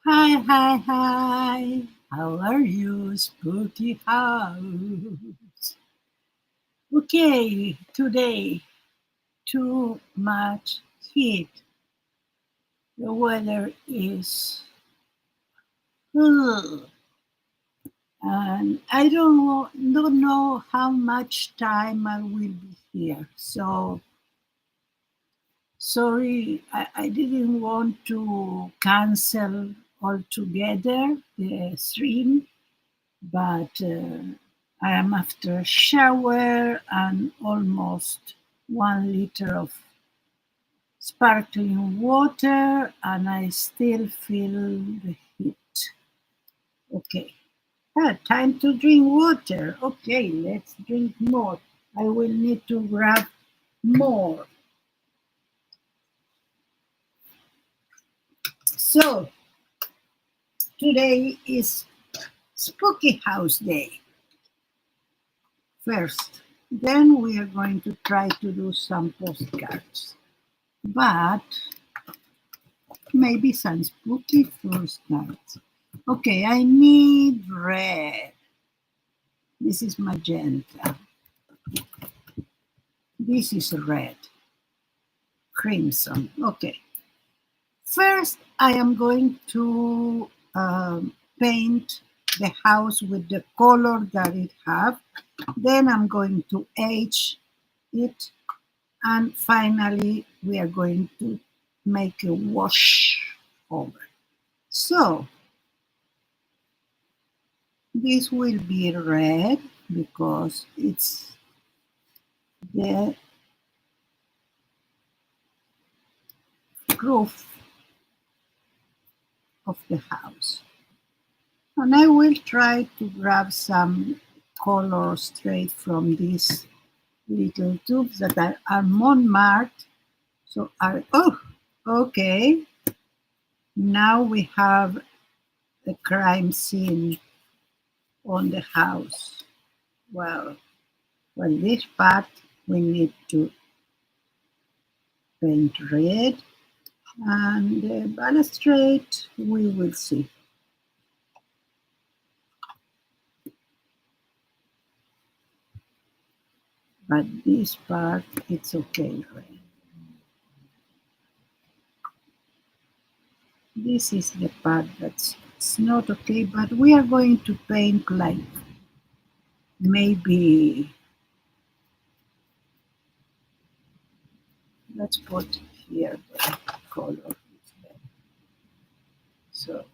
Hi, hi, hi. How are you, spooky house? Okay, today, too much heat. The weather is, ugh, and don't know how much time I will be here. So, sorry, I didn't want to cancel altogether the stream, but I am after a shower and almost 1 liter of sparkling water, and I still feel the heat. Okay, time to drink water. Okay, let's drink more. I will need to grab more. So, today is Spooky House Day first. Then we are going to try to do some postcards. But maybe some spooky first cards. Okay, I need red. This is magenta. This is red. Crimson. Okay. First, I am going to paint the house with the color that it have. Then I'm going to age it. And finally, we are going to make a wash over. So, this will be red because it's the roof of the house. And I will try to grab some color straight from these little tubes that are unmarked. So oh, okay. Now we have a crime scene on the house. Well, this part we need to paint red, and the balustrade we will see. But this part, it's okay, right? This is the part that's it's not okay, but we are going to paint like maybe, let's put here the color. So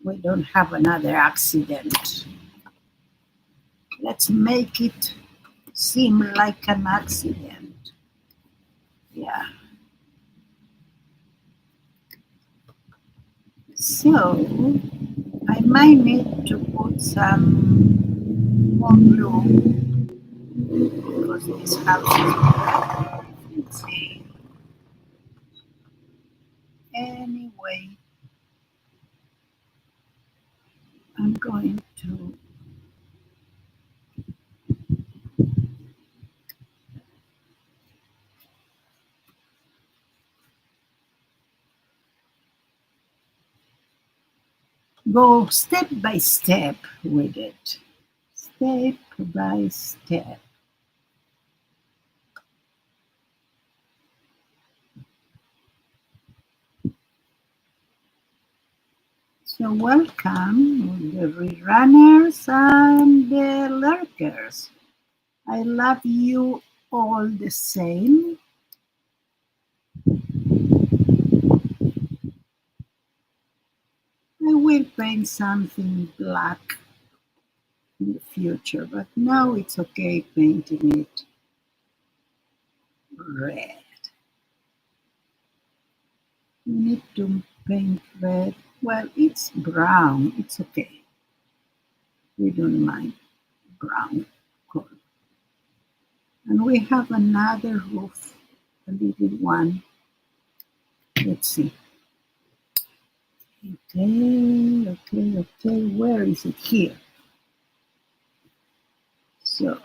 we don't have another accident. Let's make it seem like an accident. Yeah. So I might need to put some more glue because this house is black. Let's see. Anyway, I'm going to go step by step with it. Step by step. So welcome the rerunners and the lurkers. I love you all the same. I will paint something black in the future, but now it's okay painting it red. You need to paint red. Well, it's brown. It's okay. We don't mind brown color. And we have another roof, a little one. Let's see. Okay. Where is it? Here. So,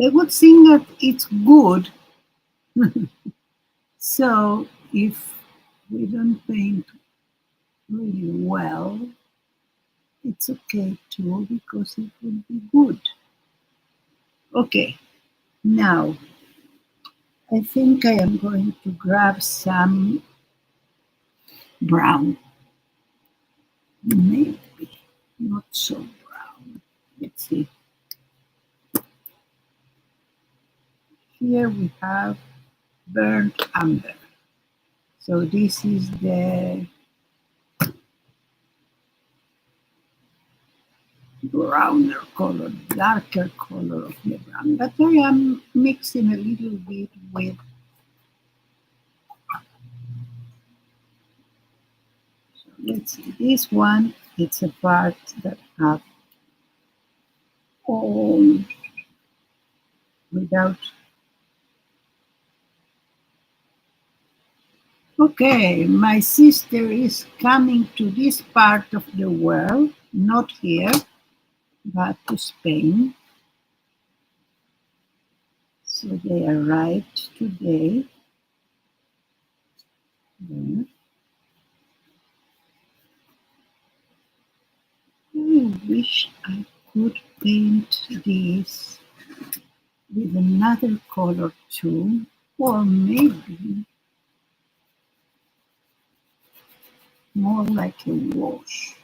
I would think that it's good. So if we don't paint really well, it's okay too because it will be good. Okay, now I think I am going to grab some brown. Maybe not so brown. Let's see. Here we have burnt umber. So this is the browner color, darker color of the brown. But I am mixing a little bit with, so let's see, this one, it's a part that have all without. Okay, my sister is coming to this part of the world, not here, but to Spain. So they arrived today. There. I wish I could paint this with another color too, or maybe more like a wash.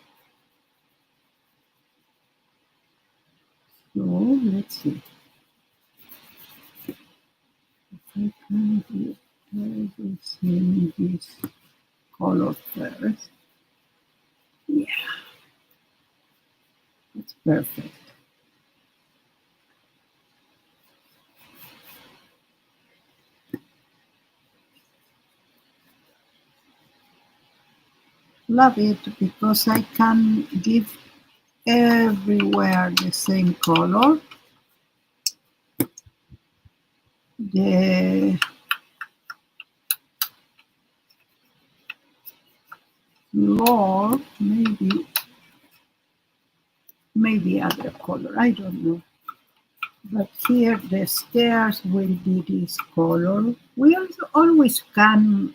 So let's see if I can do everything this color first. Yeah, it's perfect. Love it because I can give everywhere the same color. The floor, maybe other color, I don't know. But here the stairs will be this color. We also always can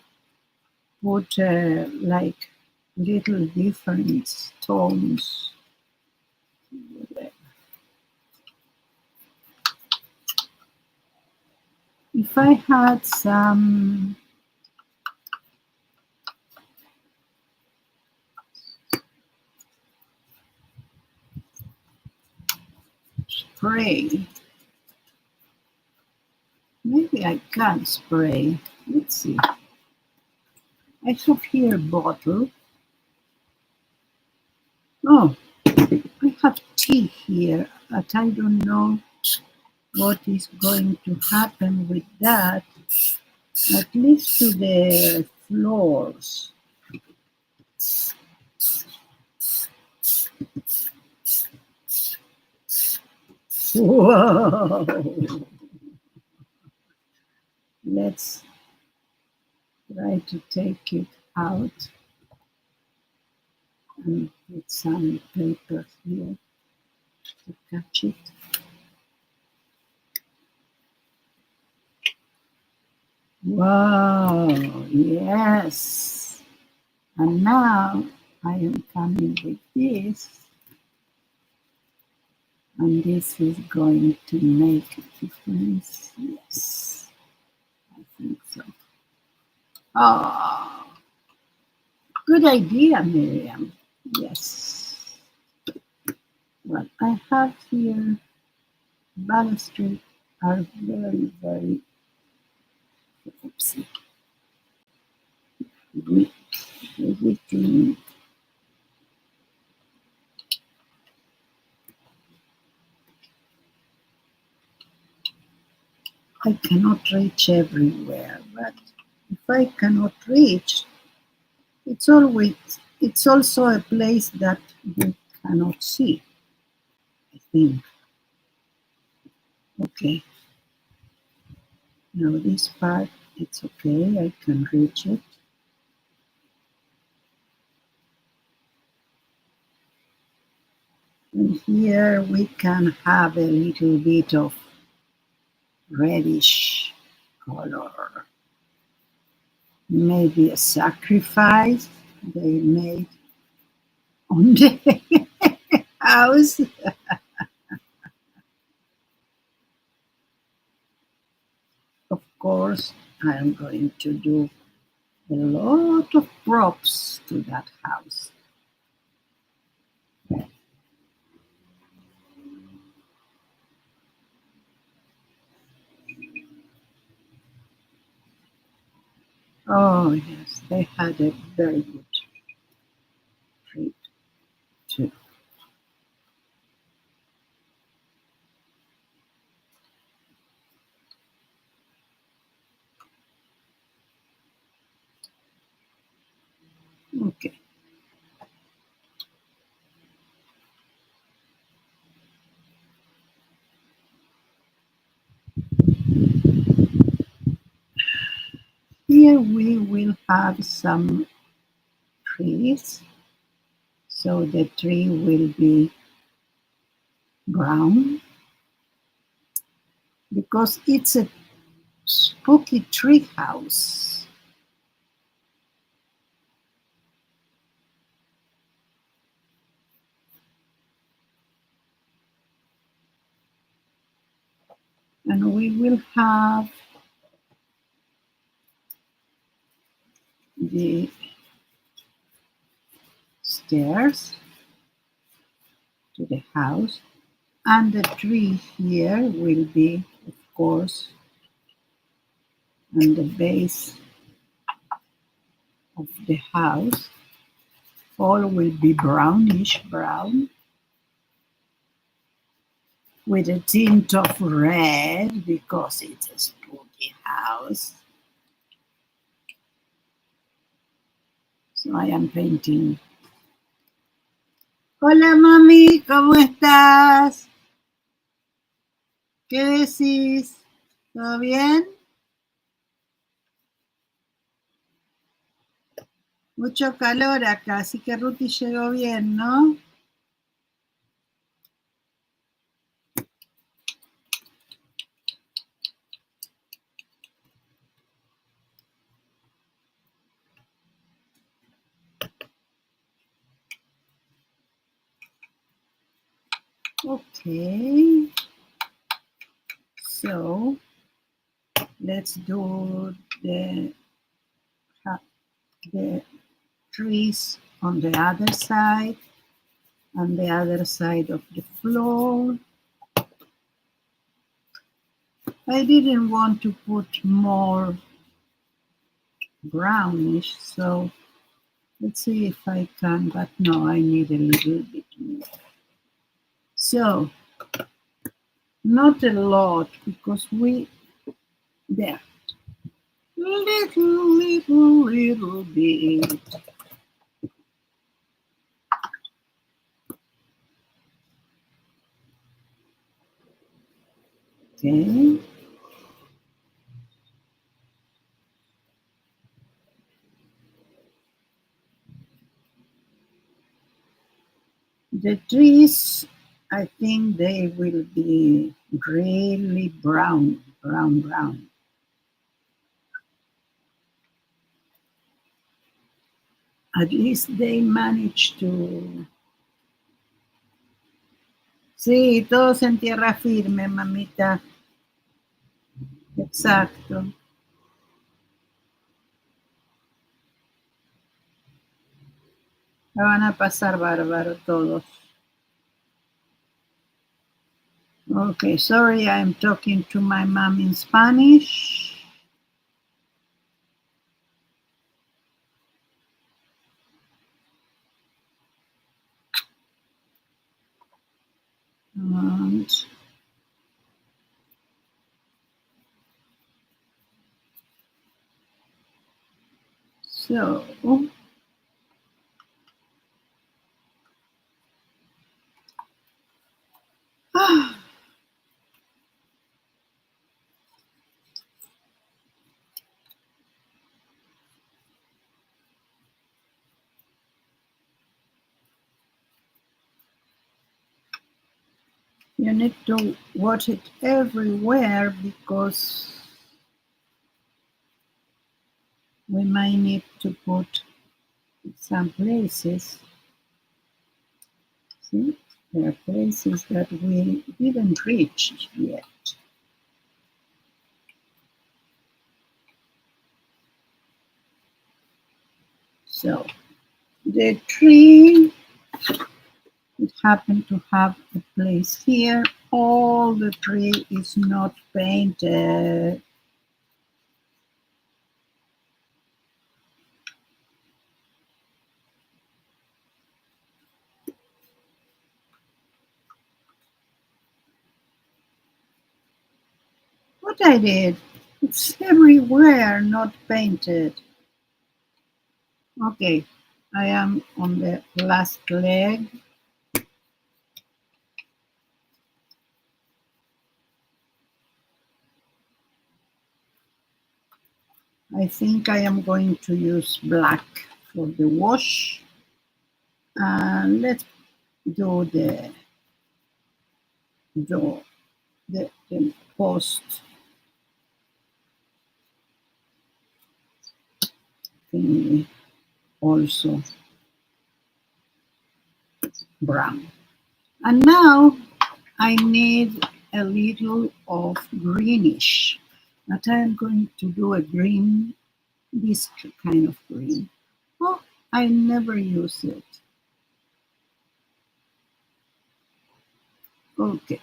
put like little different tones. If I had some spray, maybe I can spray. Let's see. I have here a bottle. Oh, I have tea here, but I don't know what is going to happen with that, at least to the floors. Whoa! Let's try to take it out and put some paper here to catch it. Wow, yes. And now I am coming with this, and this is going to make a difference. Yes, I think so. Oh, good idea, Miriam. Yes. Well, I have here balustrade are very, very oopsie, weak. Everything. I cannot reach everywhere, but if I cannot reach, it's also a place that you cannot see, I think. Okay. Now this part, it's okay, I can reach it. And here we can have a little bit of reddish color. Maybe a sacrifice they made on the house. Of course, I am going to do a lot of props to that house. Oh, yes, they had a very good trip too. Okay. Here we will have some trees. So the tree will be brown because it's a spooky tree house. And we will have the stairs to the house, and the tree here will be, of course, on the base of the house. All will be brownish brown with a tint of red because it's a spooky house. So I am painting. Hola mami, ¿cómo estás? ¿Qué decís? ¿Todo bien? Mucho calor acá, así que Ruti llegó bien, ¿no? Okay. So let's do the trees on the other side and the other side of the floor. I didn't want to put more brownish, so let's see if I can, but no, I need a little bit more. So, not a lot because there, little bit. Okay. The trees, I think they will be really brown. At least they managed to. Sí, todos en tierra firme, mamita. Exacto. La van a pasar bárbaro todos. Okay, sorry, I'm talking to my mom in Spanish. And so, You need to watch it everywhere because we might need to put some places. See, there are places that we didn't reach yet. So the tree, it happened to have a place here. All the tree is not painted. What I did, it's everywhere not painted. Okay, I am on the last leg. I think I am going to use black for the wash. And let's do the, the post thingy also brown. And now I need a little of greenish, but I'm going to do a green, this kind of green. Oh, I never use it. Okay.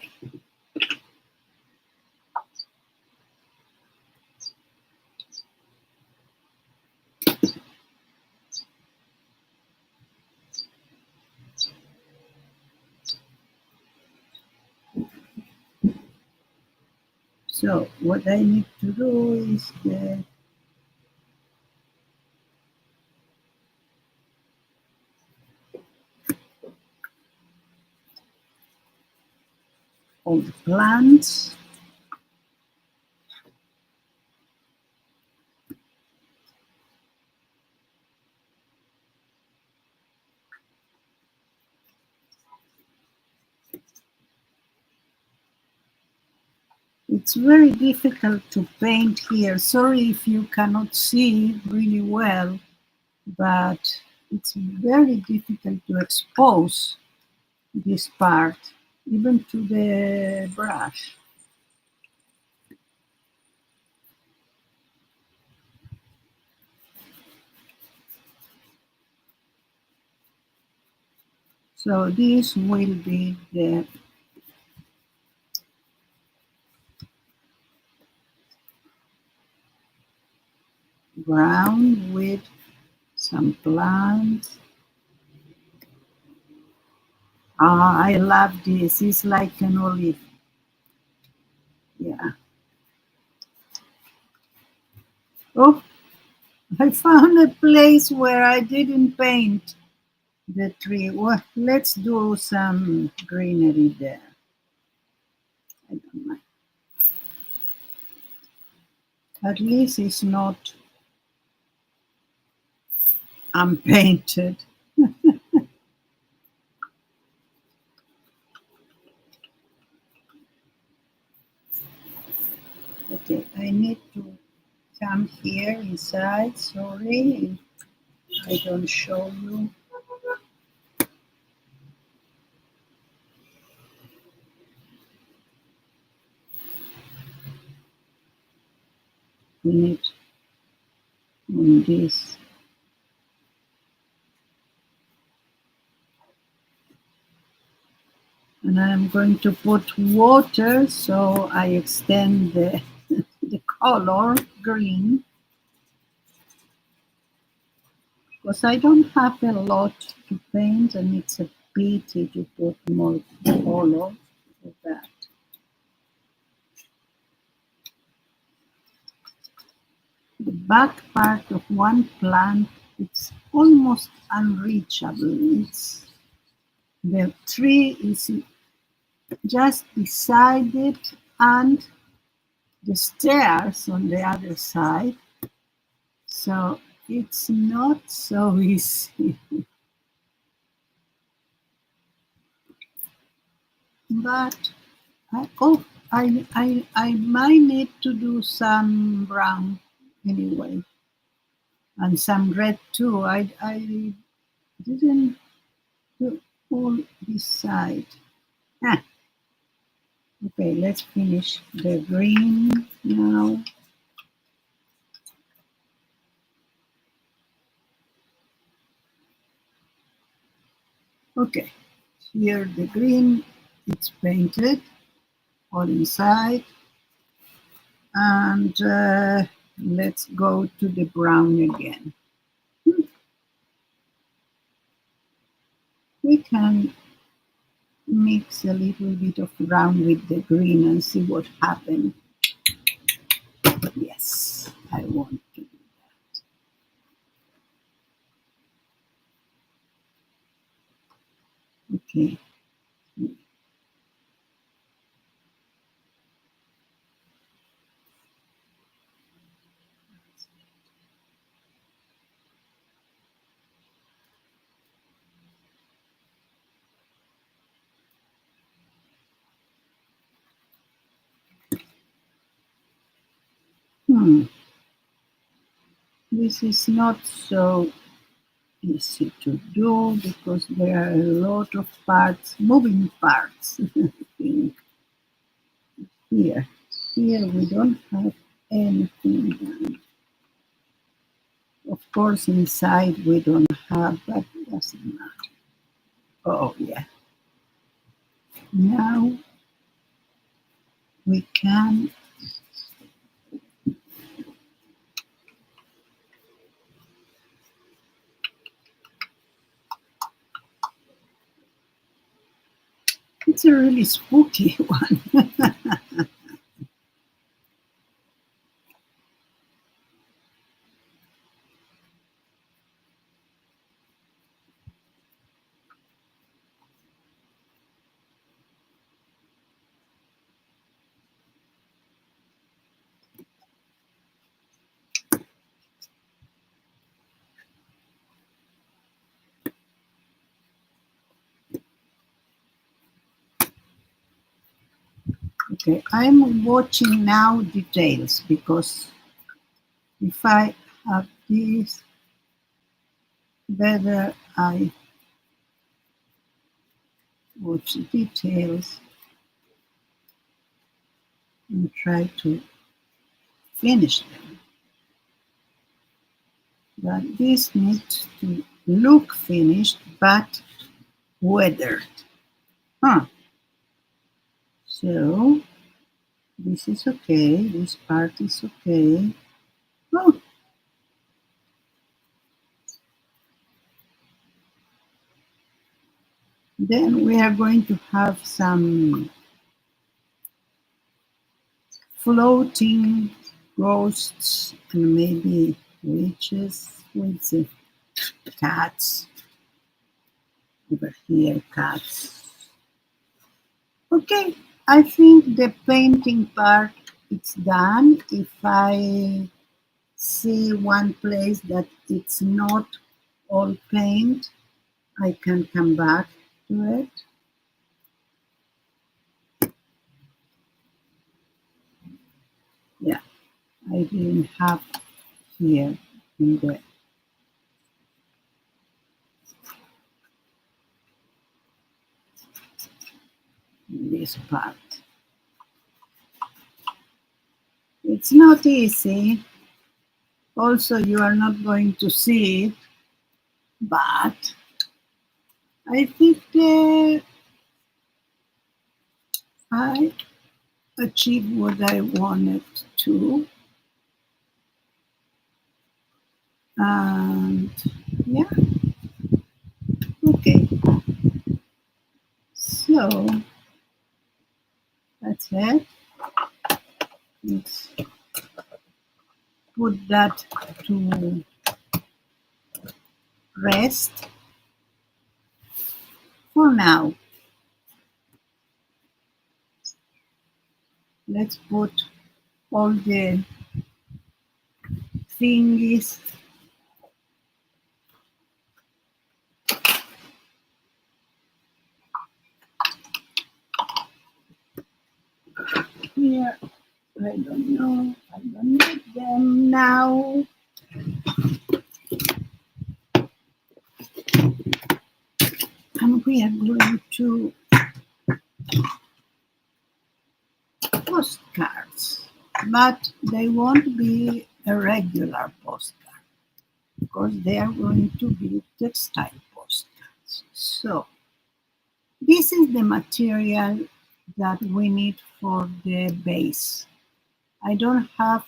So what I need to do is all the plants. It's very difficult to paint here. Sorry if you cannot see really well, but it's very difficult to expose this part, even to the brush. So this will be the ground with some plants. Ah, I love this. It's like an olive. Yeah. Oh, I found a place where I didn't paint the tree. Well, let's do some greenery there. I don't mind. At least it's not unpainted. Okay, I need to come here inside. Sorry, I don't show you. We need on this. And I'm going to put water so I extend the color green, because I don't have a lot to paint and it's a pity to put more color for that. The back part of one plant, it's almost unreachable. The tree is just beside it and the stairs on the other side. So it's not so easy. But I might need to do some brown anyway, and some red too. I didn't do all this side. Ah, okay, let's finish the green now. Okay, here the green, it's painted all inside. And let's go to the brown again. We can mix a little bit of brown with the green and see what happens. Yes, I want to. Okay. Hmm. This is not so easy to do because there are a lot of parts, moving parts. I think here, here we don't have anything done. Of course, inside we don't have, but it doesn't matter. Oh, yeah. Now we can. It's a really spooky one. Okay, I'm watching now details because if I have this, better I watch details and try to finish them. But this needs to look finished but weathered. Huh. So this is okay, this part is okay. Oh, then we are going to have some floating ghosts and maybe witches with the cats over here, cats. Okay, I think the painting part is done. If I see one place that it's not all paint, I can come back to it. Yeah, I didn't have here in this part. It's not easy. Also, you are not going to see it, but I think I achieved what I wanted to. And yeah, okay. So that's it. Let's put that to rest for now. Let's put all the thingies here. I don't know. I don't need them now. And we are going to postcards, but they won't be a regular postcard because they are going to be textile postcards. So this is the material that we need for the base. I don't have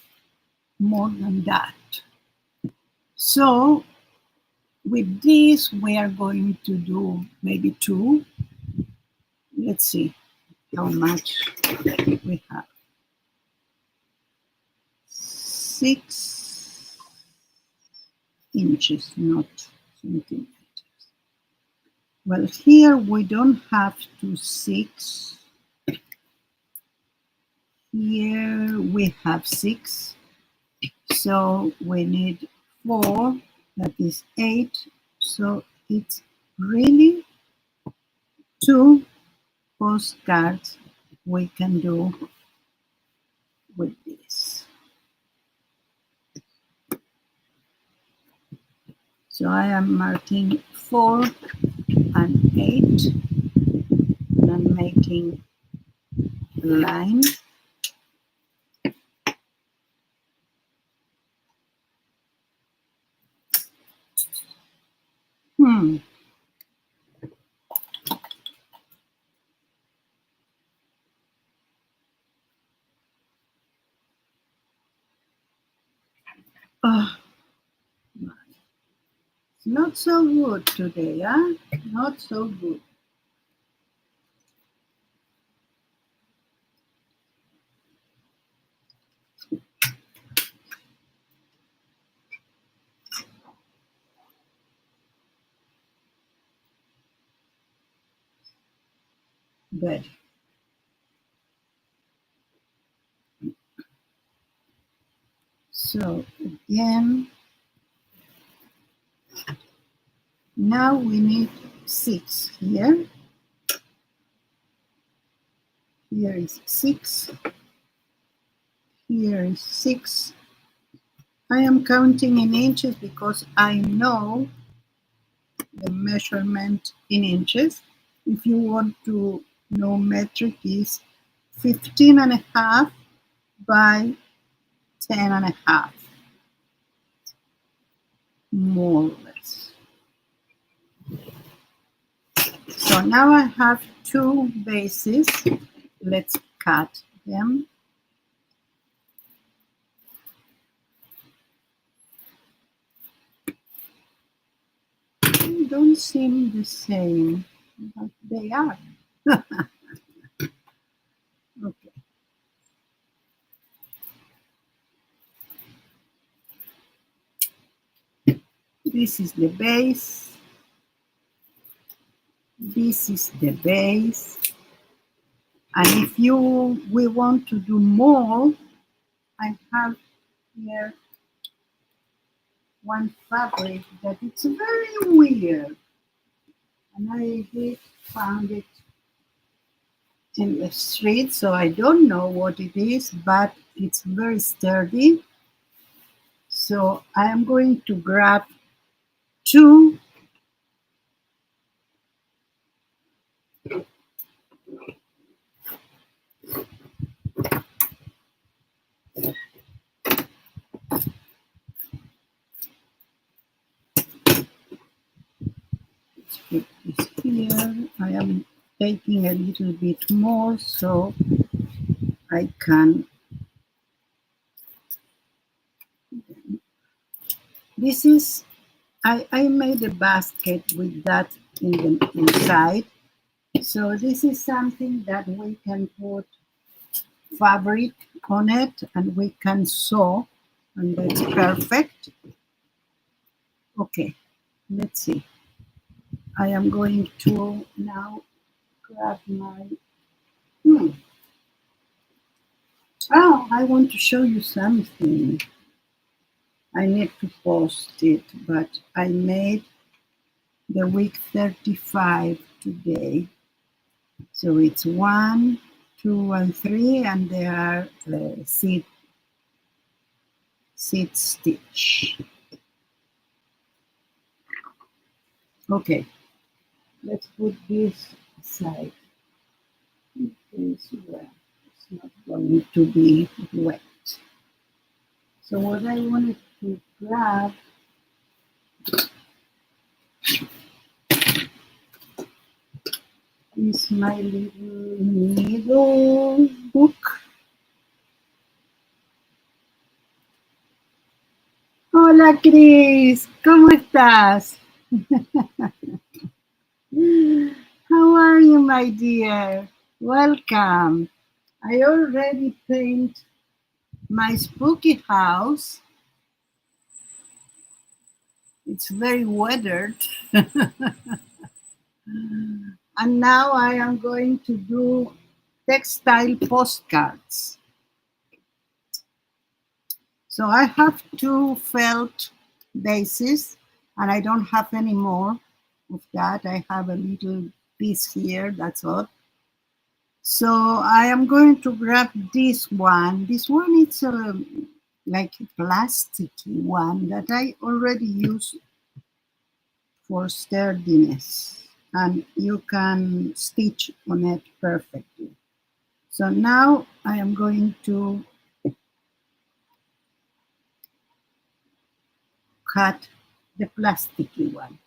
more than that. So with this, we are going to do maybe 2. Let's see how much we have. 6 inches, not centimeters. Well, here we don't have to 6. Here we have 6. So we need 4, that is 8. So it's really 2 postcards we can do with this. So I am marking 4 and 8, and I'm making a line. Oh, it's not so good today, huh? Not so good. Good. So again, now we need 6 here. Here is 6. Here is 6. I am counting in inches because I know the measurement in inches. If you want to know metric, is 15.5 by 10.5, more or less. So now I have 2 bases. Let's cut them. They don't seem the same, but they are. Okay. This is the base. This is the base. And if we want to do more, I have here one fabric that it's very weird. And I found it in the street, so I don't know what it is, but it's very sturdy. So I am going to grab 2. Let's put this here. I am taking a little bit more so I can. This is, I made a basket with that in the inside. So this is something that we can put fabric on it and we can sew, and that's perfect. Okay, let's see. I am going to now grab my, oh, I want to show you something. I need to post it, but I made the week 35 today. So it's 1, 2 and 3, and they are seat stitch. Okay, let's put this aside. This where it's not going to be wet. So what I wanted to grab is my little needle book. Hola Cris, ¿cómo estás? How are you, my dear? Welcome. I already painted my spooky house. It's very weathered. And now I am going to do textile postcards. So I have 2 felt bases, and I don't have any more of that. I have a little piece here, that's all. So I am going to grab this one. This one is like a plasticky one that I already use for sturdiness, and you can stitch on it perfectly. So now I am going to cut the plasticky one.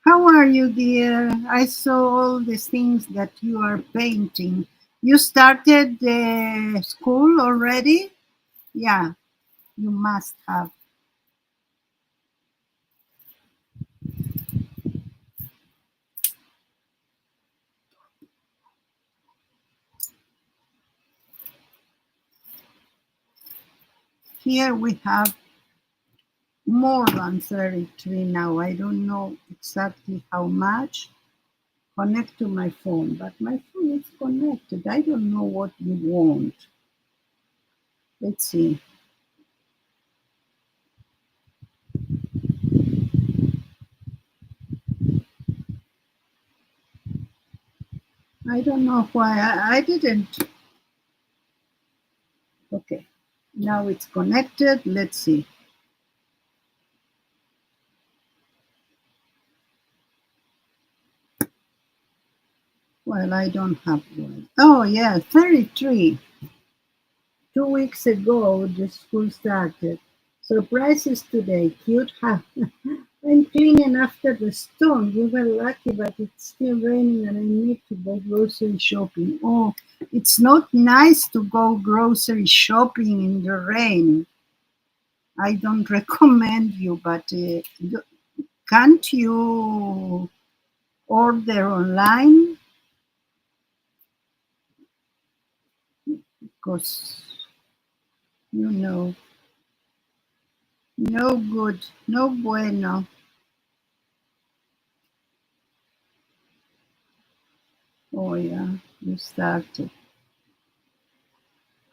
How are you, dear? I saw all the things that you are painting. You started the school already? Yeah, you must have. Here we have more than 33 now. I don't know exactly how much. Connect to my phone, but my phone is connected. I don't know what you want. Let's see. I don't know why I didn't. Okay, now it's connected. Let's see. Well, I don't have one. Oh, yeah, 33. 2 weeks ago, the school started. Surprises today. Cute. I'm cleaning after the storm. We were lucky, but it's still raining and I need to go grocery shopping. Oh, it's not nice to go grocery shopping in the rain. I don't recommend you, but can't you order online? Because, you know, no good, no bueno. Oh, yeah, you started.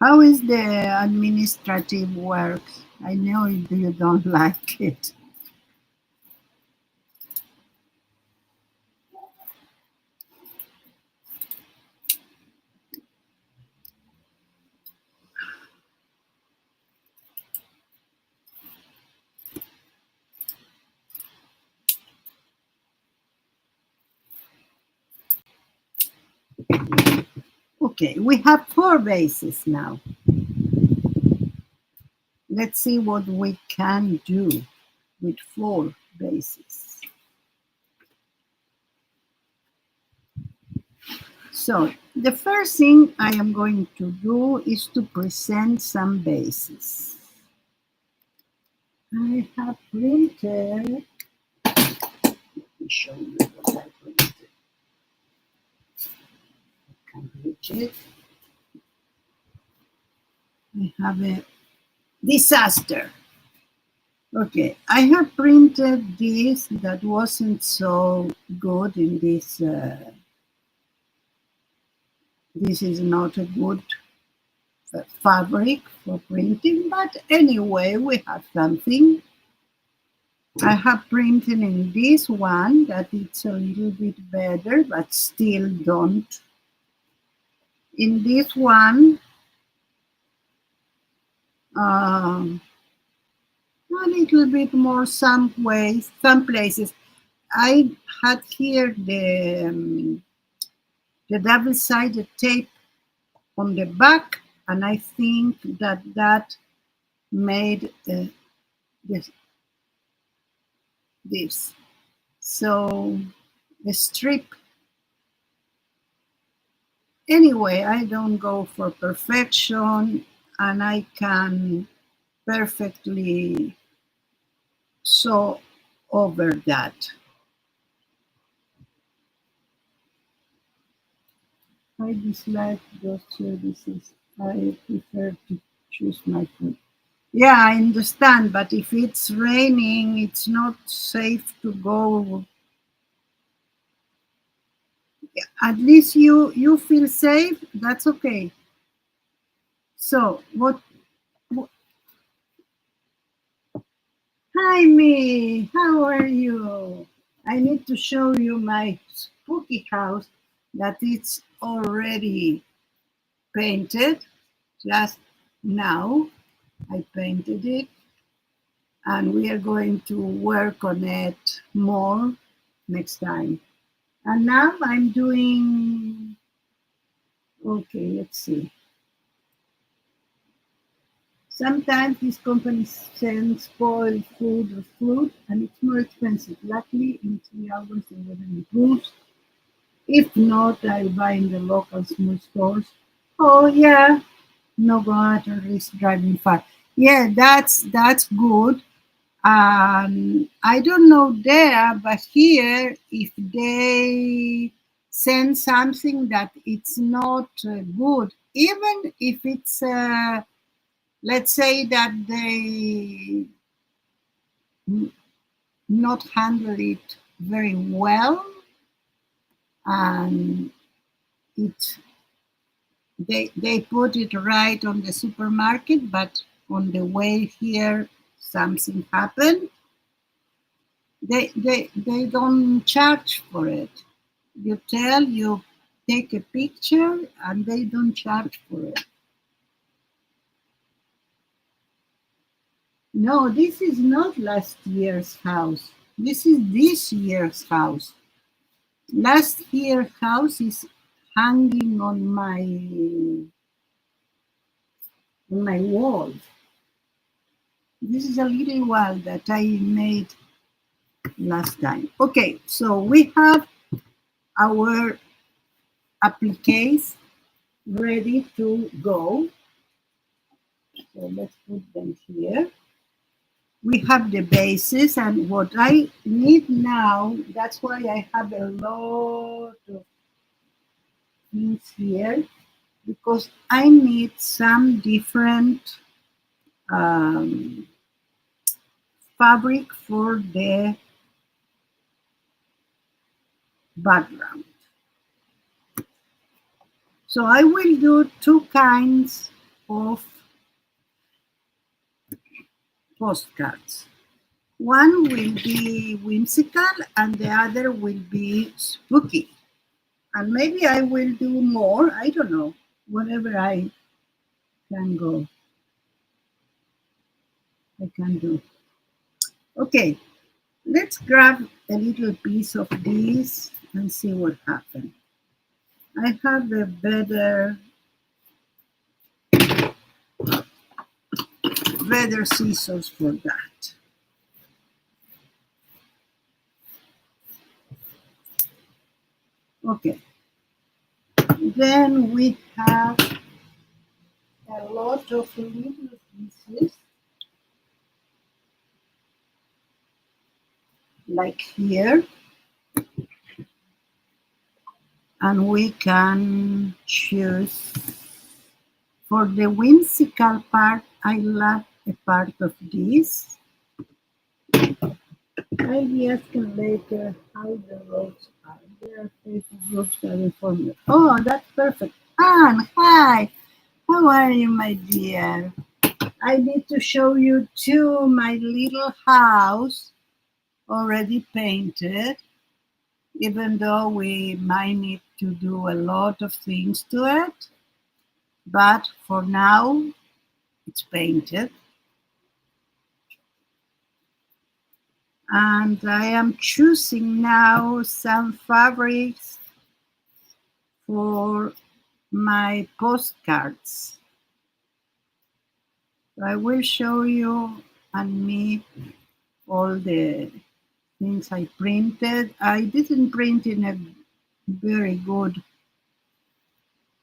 How is the administrative work? I know you don't like it. Okay, we have 4 bases now. Let's see what we can do with 4 bases. So the first thing I am going to do is to present some bases. I have printed, let me show you what I printed. I can reach it. I have a disaster. Okay, I have printed this that wasn't so good in this. This is not a good fabric for printing, but anyway, we have something. I have printed in this one that it's a little bit better, but still don't In this one, a little bit more some ways, some places. I had here the double-sided tape on the back, and I think that made this, this. So the strip. Anyway, I don't go for perfection, and I can perfectly sew over that. I dislike those services. I prefer to choose my food. Yeah, I understand, but if it's raining, it's not safe to go. At least you feel safe. That's okay. So what Jaime, how are you? I need to show you my spooky house that it's already painted. Just now I painted it, and we are going to work on it more next time. And now I'm doing, okay, let's see. Sometimes these companies send spoiled food or fruit, and it's more expensive. Luckily, in 3 hours the weather improves. If not, I'll buy in the local small stores. Oh yeah, no bother risk driving far. Yeah, that's good. I don't know there, but here, if they send something that it's not good, even if it's, let's say that they not handle it very well, and it they put it right on the supermarket, but on the way here something happened. They don't charge for it. You take a picture, and they don't charge for it. No, this is not last year's house. This is this year's house. Last year's house is hanging on my wall. This is a little wall that I made last time. Okay, so we have our appliques ready to go. So let's put them here. We have the bases, and what I need now, that's why I have a lot of things here, because I need some different um, fabric for the background. So I will do two kinds of postcards. One will be whimsical and the other will be spooky. And maybe I will do more, I don't know, whatever I can go, I can do. Okay, let's grab a little piece of this and see what happens. I have a better scissors for that. Okay, then we have a lot of little pieces, like here, and we can choose. For the whimsical part, I love a part of this. I'll be asking later how the roads are. There are paper roads that inform you. Oh, that's perfect. Anne, hi. How are you, my dear? I need to show you too my little house already painted, even though we might need to do a lot of things to it. but for now it's painted. And I am choosing now some fabrics for my postcards. I will show you and me all the things I printed. I didn't print in a very good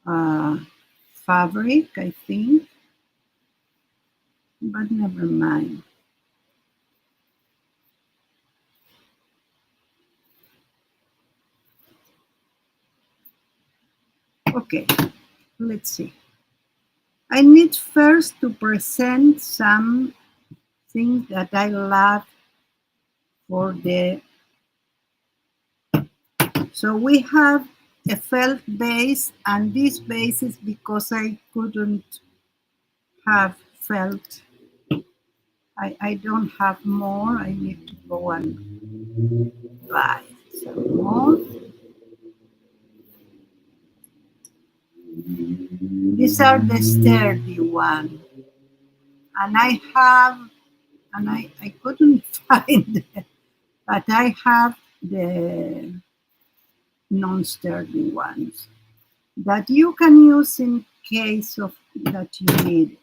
uh, fabric, I think, but never mind. Okay, let's see. I need first to present some things that I love for the. So we have a felt base, and this base is because I couldn't have felt. I don't have more. I need to go and buy some more. These are the sturdy one, and I couldn't find it, but I have the non-sturdy ones that you can use in case of that you need it.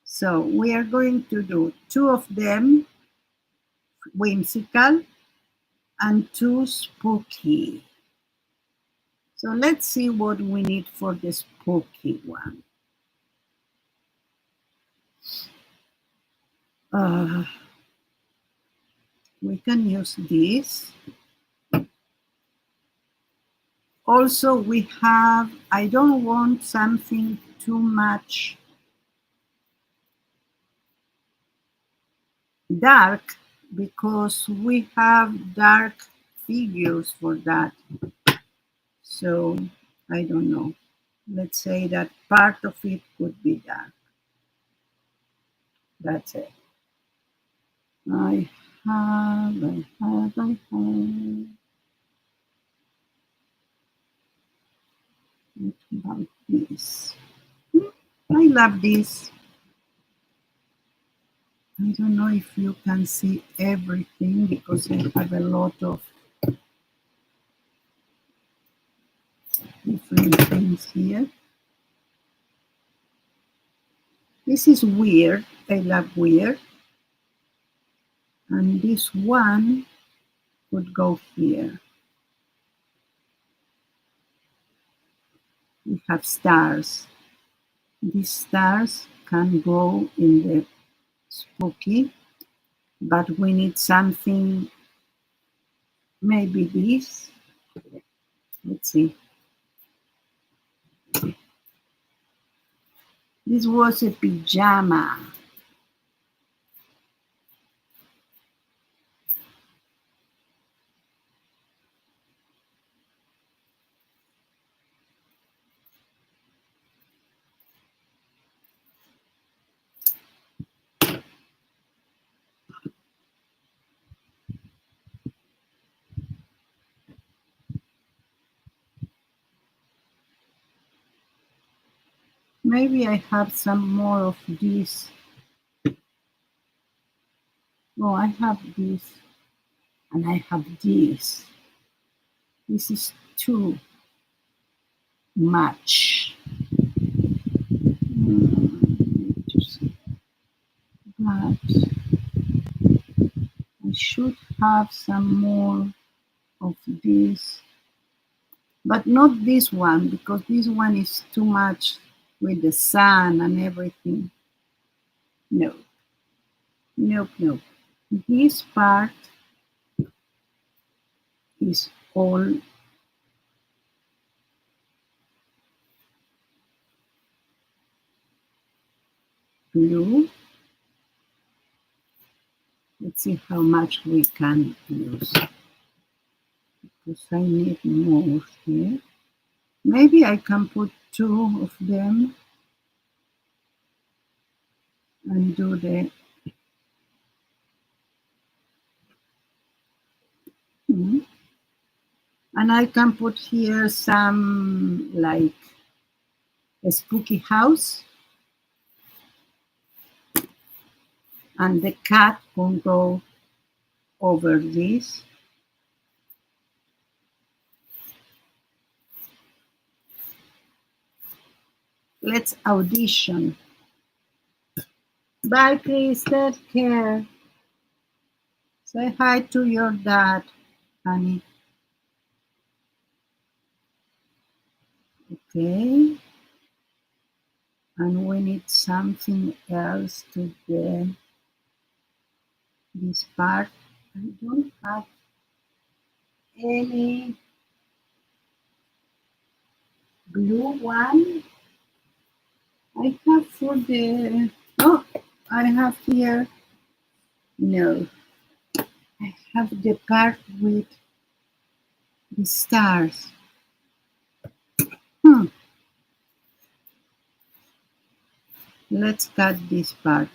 So we are going to do two of them, whimsical, and two spooky. So let's see what we need for the spooky one. We can use this. Also, we have, I don't want something too much dark because we have dark figures for that. So I don't know. Let's say that part of it could be dark. That's it. I have. What about this? I love this. I don't know if you can see everything because I have a lot of different things here. This is weird. I love weird. And this one would go here. We have stars. These stars can go in the spooky, but we need something, maybe this. Let's see. This was a pajama. Maybe I have some more of this. Oh, I have this and I have this. This is too much. But I should have some more of this. But not this one, because this one is too much with the sun and everything. No, nope, nope. This part is all blue. Let's see how much we can use. Because I need more here. Maybe I can put two of them and do the. And I can put here some like a spooky house, and the cat can go over this. Let's audition. Bye, Chris. Take care. Say hi to your dad, honey. Okay. And we need something else to this part. I don't have any blue one. I have for the, oh, I have here, no, I have the part with the stars. Hmm. Let's cut this part.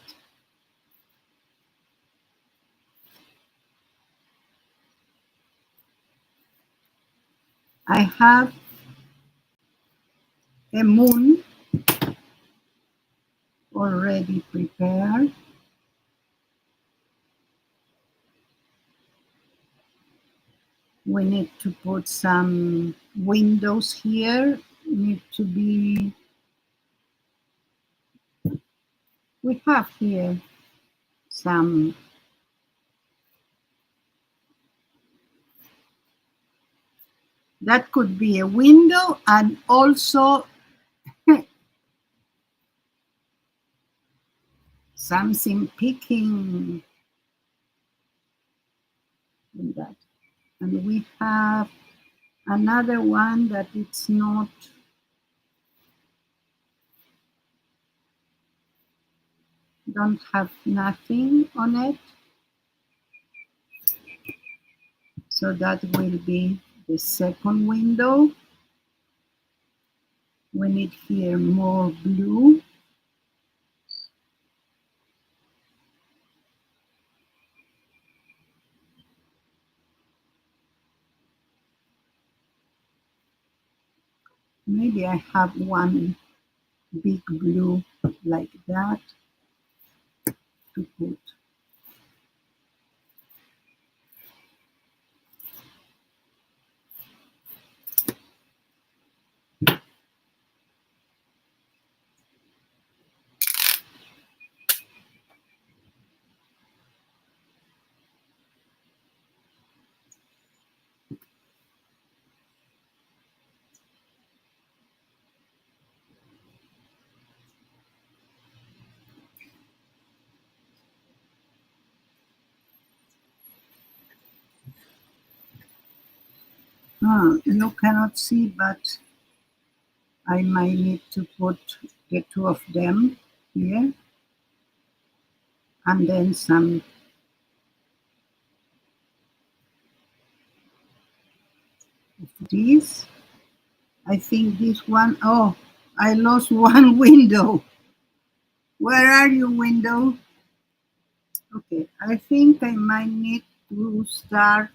I have a moon already prepared. We need to put some windows here. Need to be, we have here some, that could be a window and also something peeking in that. And we have another one that it's not, don't have nothing on it. So that will be the second window. We need here more blue. Maybe I have one big blue like that to put. You cannot see, but I might need to put the two of them here, and then some of these. I think this one, oh, I lost one window. Where are you, window? Okay, I think I might need to start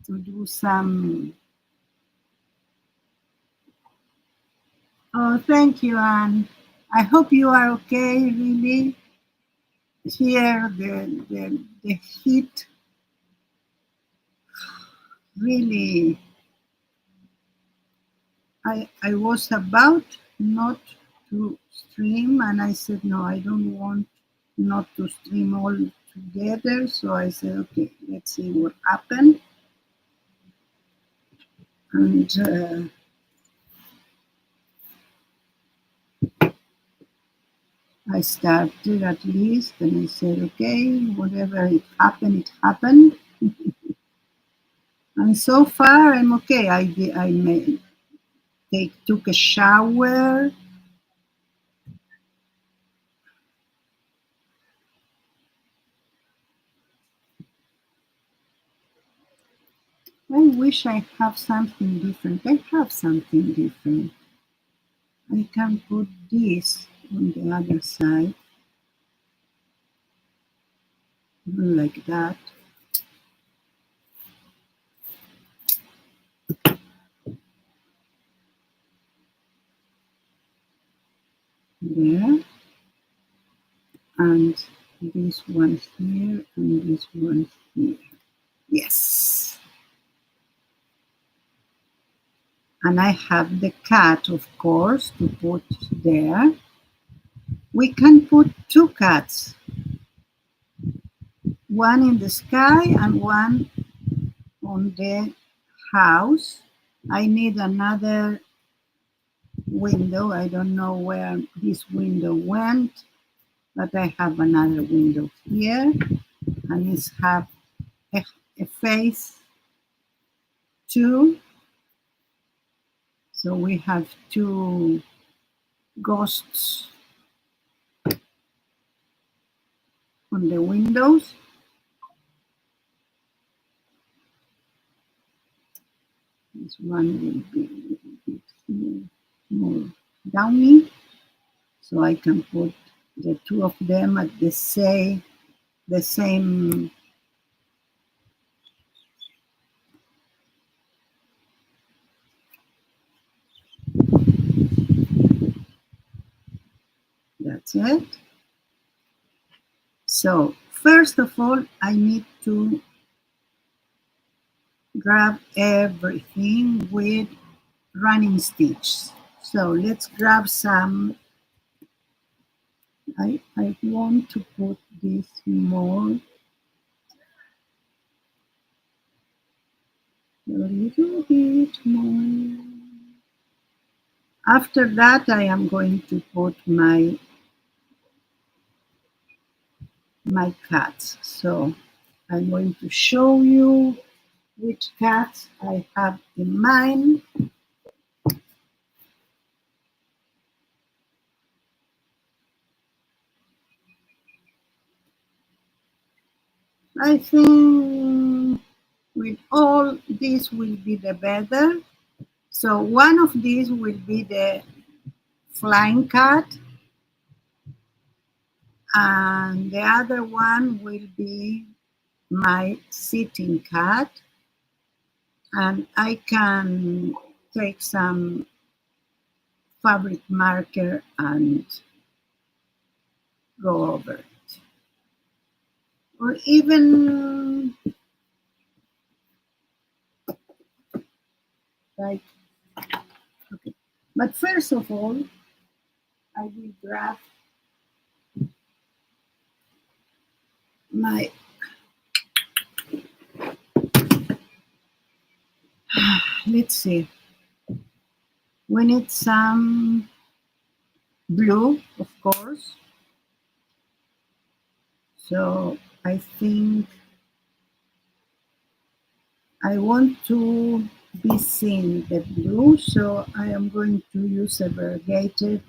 to do some. Oh, thank you, Anne. I hope you are okay, really. Here, the heat really, I was about not to stream, and I said, no, I don't want not to stream all together. So I said, okay, let's see what happened. And I started at least, and I said, okay, whatever it happened, it happened. And so far, I'm okay. I made, took a shower. I wish I have something different. I have something different. I can put this on the other side, like that. there, and this one here, and this one here. Yes. And I have the cat, of course, to put there. We can put two cats, one in the sky and one on the house. I need another window. I don't know where this window went, but I have another window here, and it's have a face too. So we have two ghosts on the windows. This one will be a little bit here, more downy, so I can put the two of them at the same. That's it. So first of all, I need to grab everything with running stitch. So let's grab some. I want to put this more, a little bit more. After that, I am going to put my cats. So I'm going to show you which cats I have in mind. I think with all this will be the better. So one of these will be the flying cat, and the other one will be my sitting cat. And I can take some fabric marker and go over it. Or even like, okay. But first of all, I will grab my, let's see, we need some blue, of course. So I think I want to be seeing the blue, so I am going to use a variegated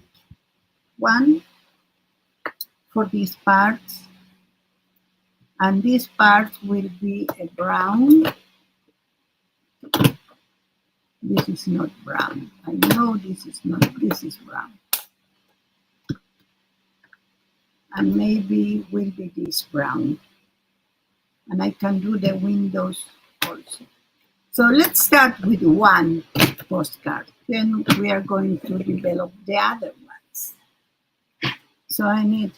one for these parts. And this part will be a brown. This is not brown. I know this is not, this is brown. And maybe will be this brown. And I can do the windows also. So let's start with one postcard. Then we are going to develop the other ones. So I need,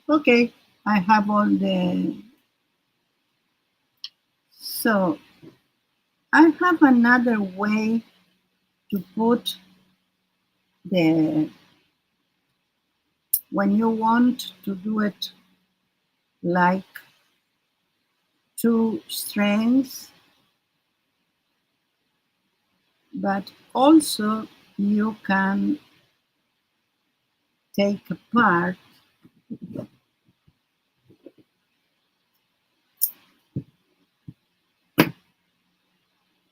okay, I have all the, so I have another way to put the, when you want to do it like two strands, but also you can take apart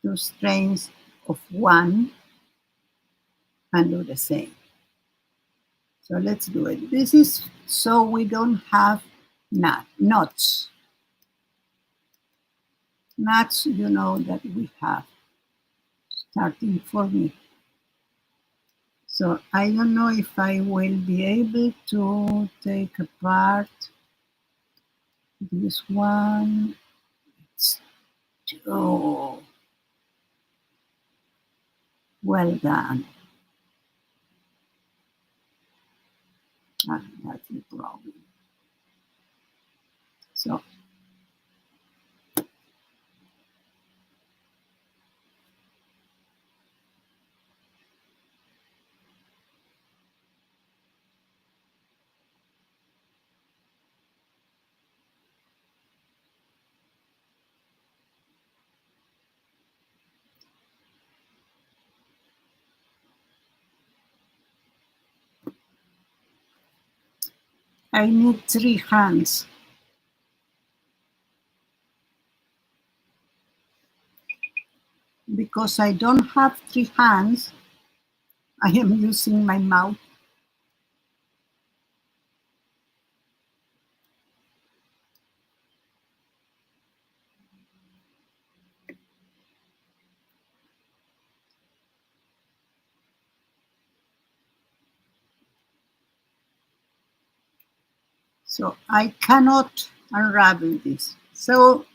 two strands of one and do the same. So let's do it. This is so we don't have knots. Knots, you know that we have starting for me. So I don't know if I will be able to take apart this one. It's too well done. That's the problem. So I need 3 hands. Because I don't have 3 hands, I am using my mouth. So I cannot unravel this. So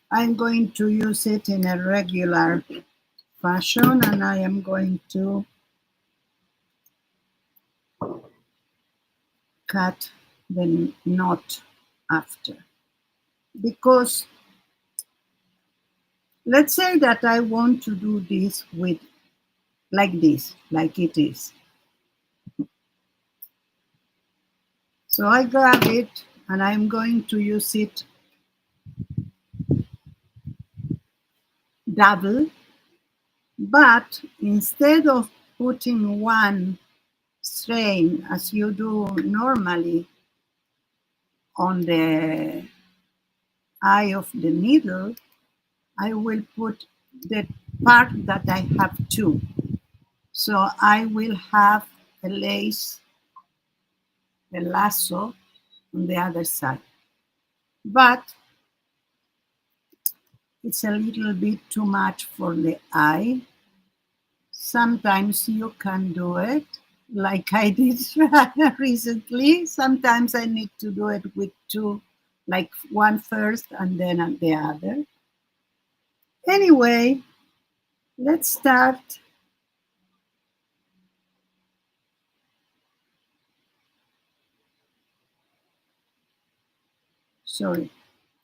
I'm going to use it in a regular fashion, and I am going to cut the knot after. Because let's say that I want to do this with like this, like it is. So I grab it and I'm going to use it double, but instead of putting one strain as you do normally on the eye of the needle, I will put the part that I have two. So I will have a lace, a lasso on the other side. But it's a little bit too much for the eye. Sometimes you can do it like I did recently. Sometimes I need to do it with two, like one first and then the other. Anyway, let's start. Sorry,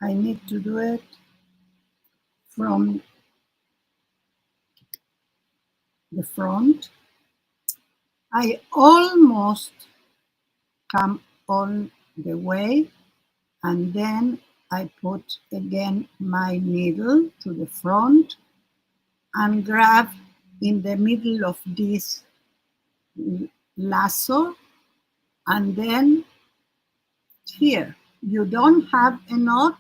I need to do it from the front. I almost come all the way, and then I put again my needle to the front and grab in the middle of this lasso, and then here you don't have a knot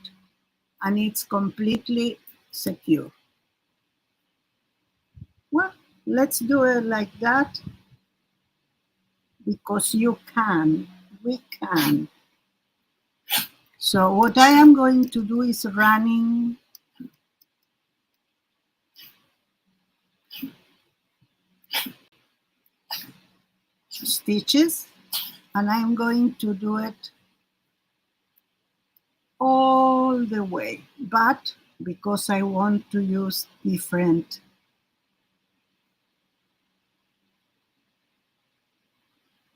and it's completely secure. Well, let's do it like that because you can, we can. So what I am going to do is running stitches, and I'm going to do it all the way, but because I want to use different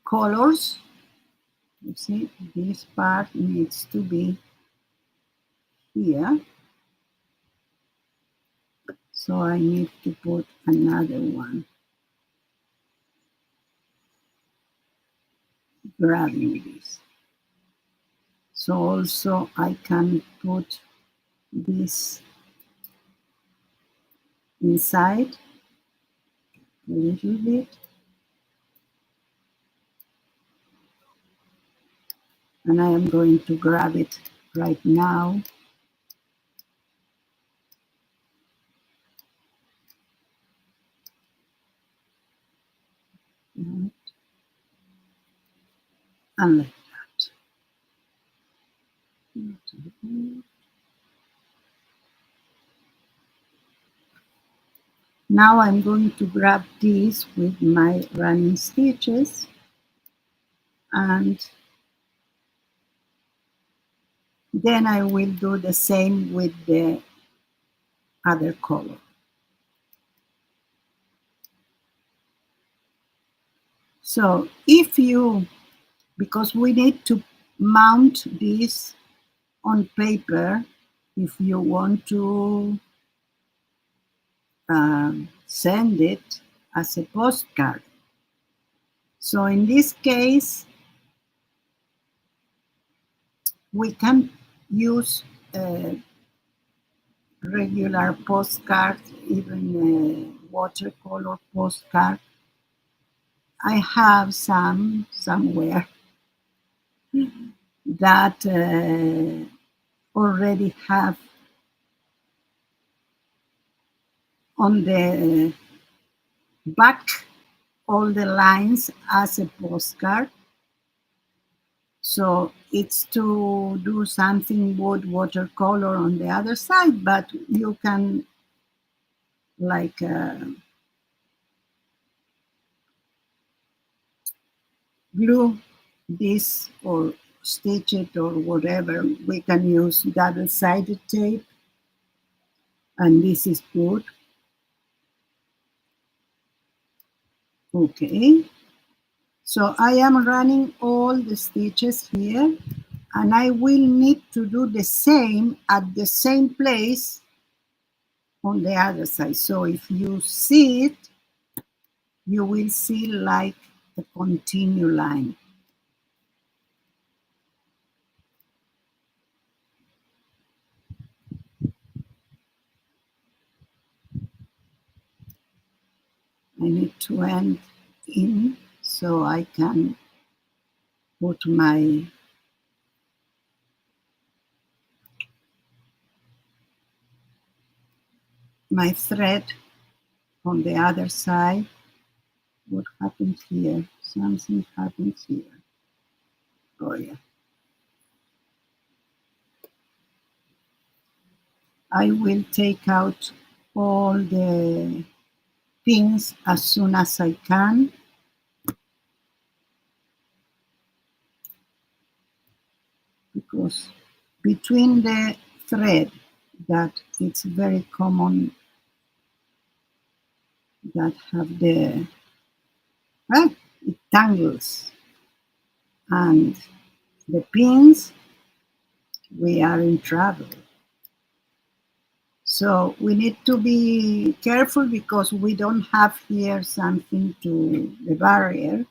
colors, you see, this part needs to be here. So I need to put another one, grabbing this. So also I can put this inside a little bit. And I am going to grab it right now. And like that. Now I'm going to grab this with my running stitches, and then I will do the same with the other color. So if you because we need to mount this on paper if you want to send it as a postcard. So in this case, we can use a regular postcard, even a watercolor postcard. I have some somewhere that already have on the back all the lines as a postcard. So it's to do something with watercolor on the other side, but you can like glue this or stitch it or whatever. We can use double-sided tape, and this is good. Okay, so I am running all the stitches here, and I will need to do the same at the same place on the other side. So if you see it, you will see like a continue line. I need to end in so I can put my thread on the other side. What happened here? Something happened here. Oh yeah. I will take out all the pins as soon as I can. Because between the thread that it's very common that have the it tangles, and the pins, we are in trouble. So we need to be careful because we don't have here something to the barrier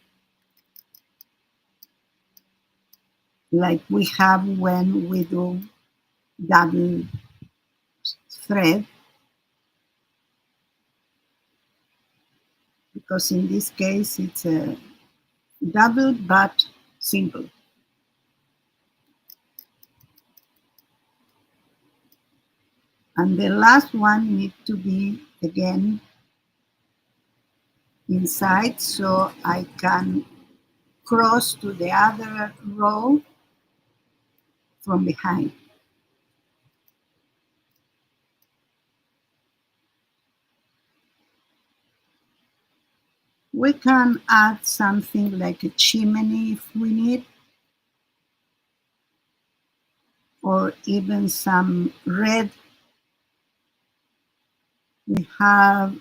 like we have when we do double thread, because in this case it's a double but single. And the last one needs to be again inside, so I can cross to the other row from behind. We can add something like a chimney if we need, or even some red. We have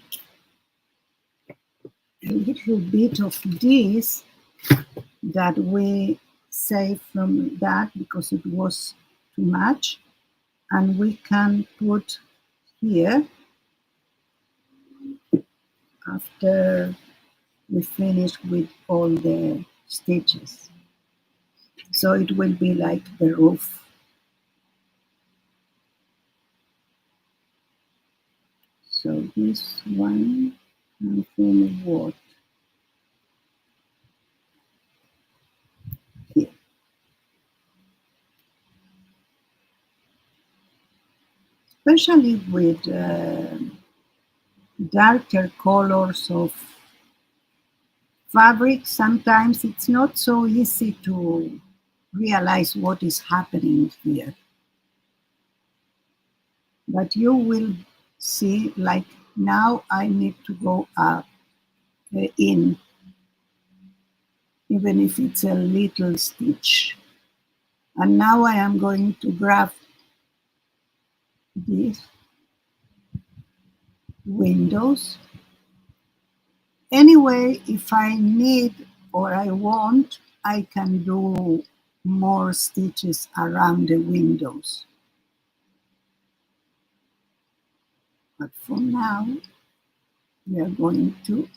a little bit of this that we saved from that because it was too much, and we can put here after we finish with all the stitches. So it will be like the roof. So this one, and then what? Here. Especially with darker colors of fabric, sometimes it's not so easy to realize what is happening here. But you will see, like now I need to go up in, even if it's a little stitch. And now I am going to grab these windows. Anyway, if I need or I want, I can do more stitches around the windows. But for now, we are going to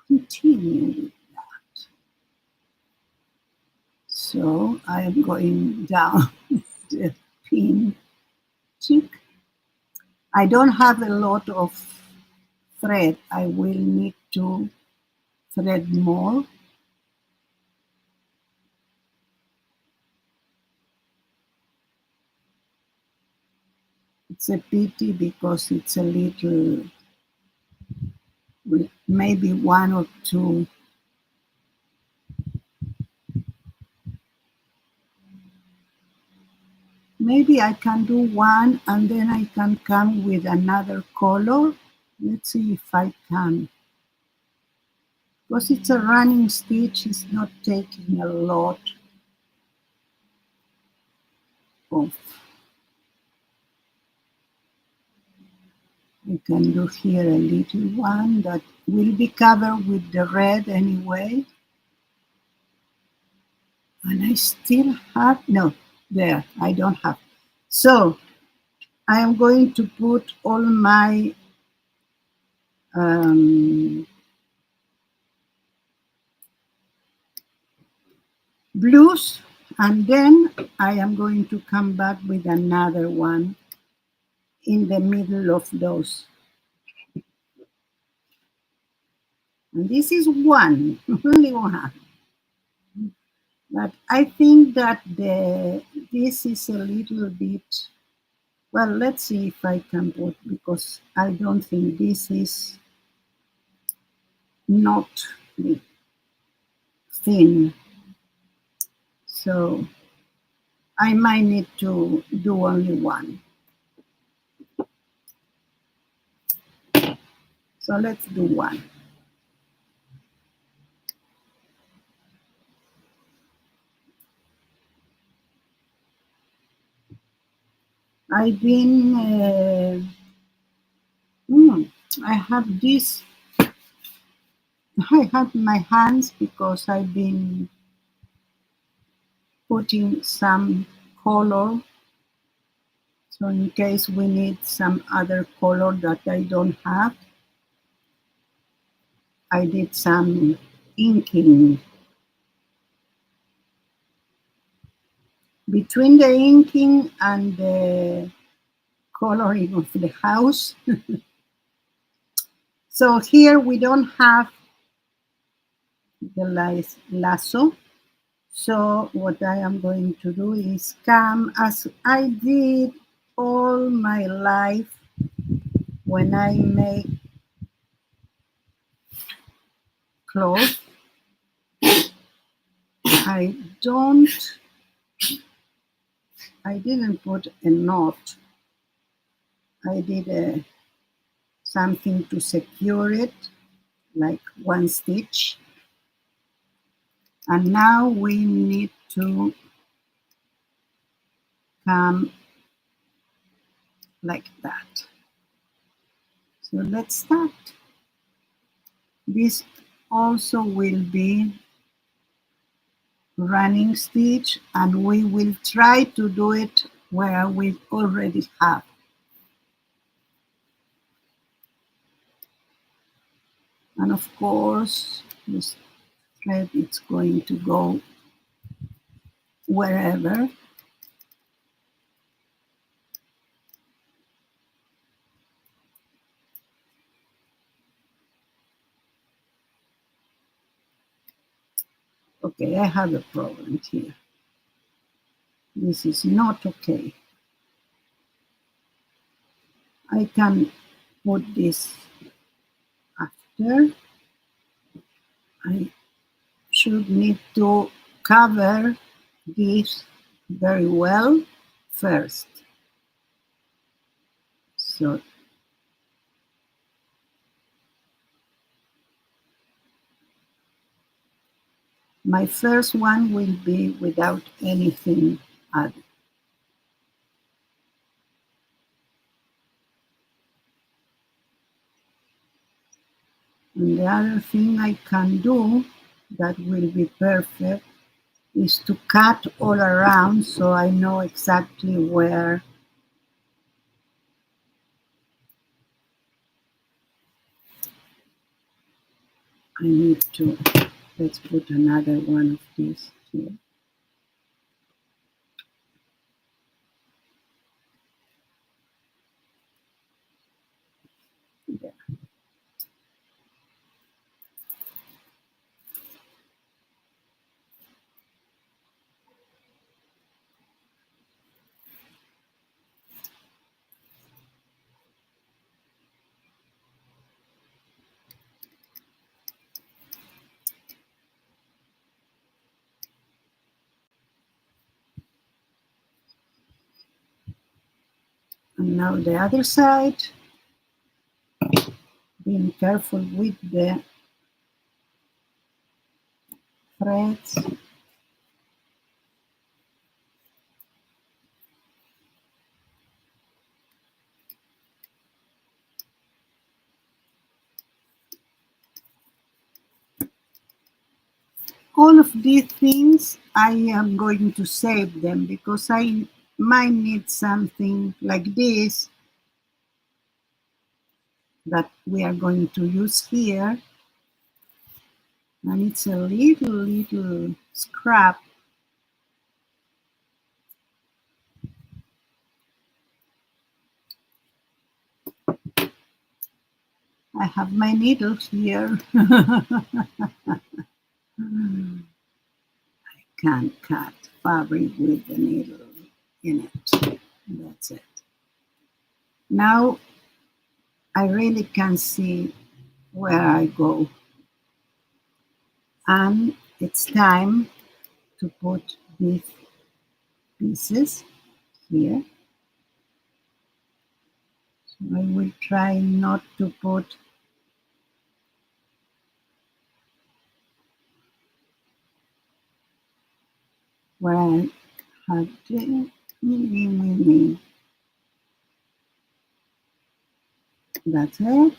continue with that. So I am going down the pin cheek. I don't have a lot of thread. I will need to thread more. It's a pity because it's a little, maybe one or two. Maybe I can do one and then I can come with another color. Let's see if I can. Because it's a running stitch, it's not taking a lot of. I can do here a little one that will be covered with the red anyway. And I still have, no, there, I don't have. So I am going to put all my blues, and then I am going to come back with another one in the middle of those. And this is one, only one. But I think that this is a little bit, well, let's see if I can put, because I don't think this is not thin. So I might need to do only one. So let's do one. I've been, I have this, I have my hands because I've been putting some color. So in case we need some other color that I don't have, I did some inking. Between the inking and the coloring of the house. So here we don't have the lasso. So what I am going to do is come as I did all my life when I make clothes. I didn't put a knot. I did something to secure it, like one stitch. And now we need to come like that. So let's start. This also will be running stitch, and we will try to do it where we already have. And of course, this thread is going to go wherever. Okay, I have a problem here. This is not okay. I can put this after. I should need to cover this very well first. So my first one will be without anything added. And the other thing I can do that will be perfect is to cut all around so I know exactly where I need to. Let's put another one of these here. There. And now the other side, being careful with the threads. All of these things, I am going to save them because I might need something like this that we are going to use here. And it's a little scrap. I have my needle here. Can't cut fabric with the needle in it. That's it. Now I really can see where I go. And it's time to put these pieces here. So I will try not to put where I have to. That's it.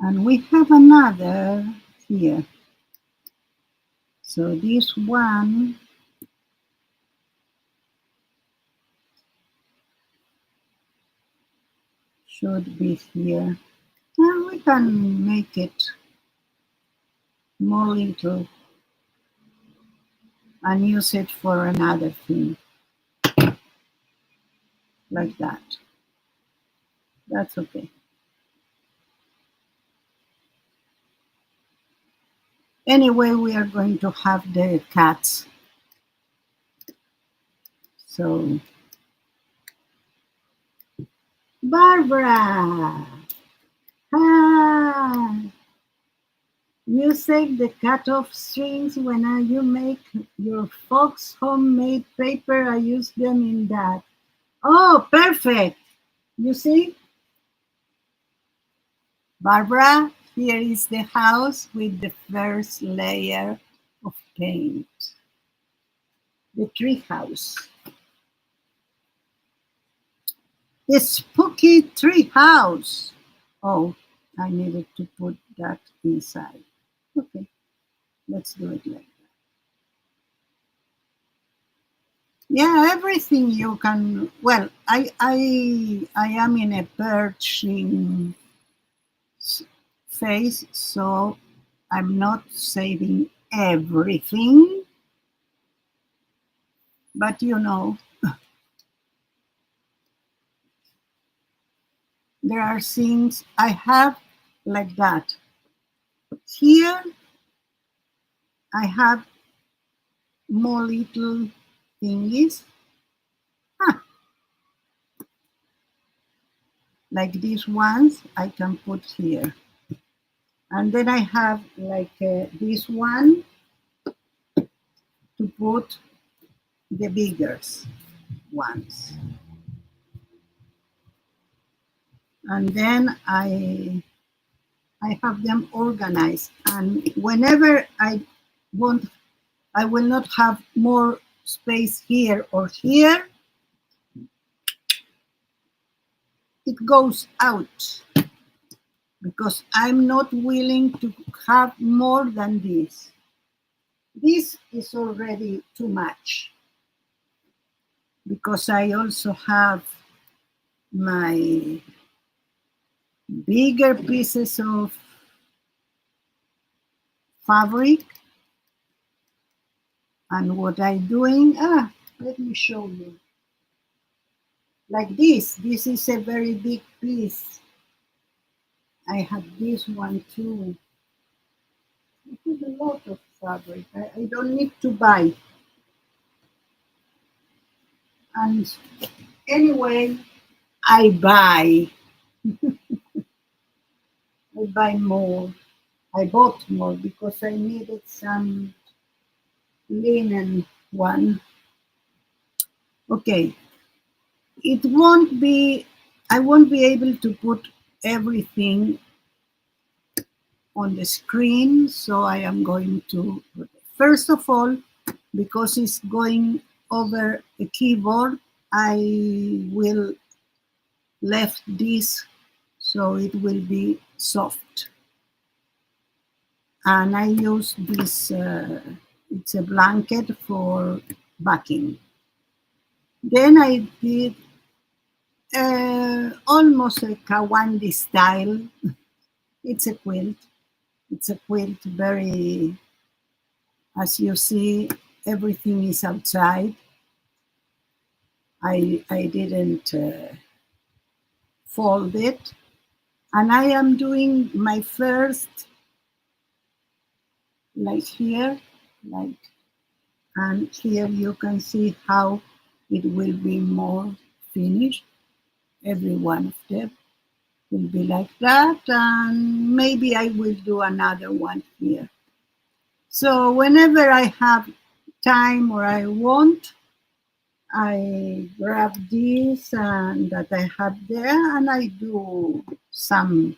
And we have another here. So this one should be here. And we can make it more little and use it for another thing. Like that. That's okay. Anyway, we are going to have the cats. So, Barbara! Hi! You save the cut-off strings when you make your Fox homemade paper. I use them in that. Oh, perfect! You see? Barbara, here is the house with the first layer of paint. The tree house. The spooky tree house. Oh, I needed to put that inside. Okay, let's do it like that. Yeah, everything you can. Well, I am in a perching phase, so I'm not saving everything. But you know, there are things I have like that. Here, I have more little thingies. Huh, like these ones I can put here. And then I have like this one to put the bigger ones. And then I have them organized. And whenever I want, I will not have more space here or here, it goes out because I'm not willing to have more than this. This is already too much because I also have my bigger pieces of fabric. And what I'm doing, let me show you. Like this is a very big piece. I have this one too. It is a lot of fabric. I don't need to buy. And anyway, I buy. I buy more. I bought more because I needed some linen one. Okay, it won't be, I won't be able to put everything on the screen, so I am going to, first of all, because it's going over the keyboard, I will left this so it will be soft. And I use this, it's a blanket for backing. Then I did almost a Kawandi style. It's a quilt. It's a quilt, very, as you see, everything is outside. I didn't fold it. And I am doing my first, like here, like, and here you can see how it will be more finished. Every one of them will be like that, and maybe I will do another one here. So whenever I have time or I want, I grab this and that I have there, and I do some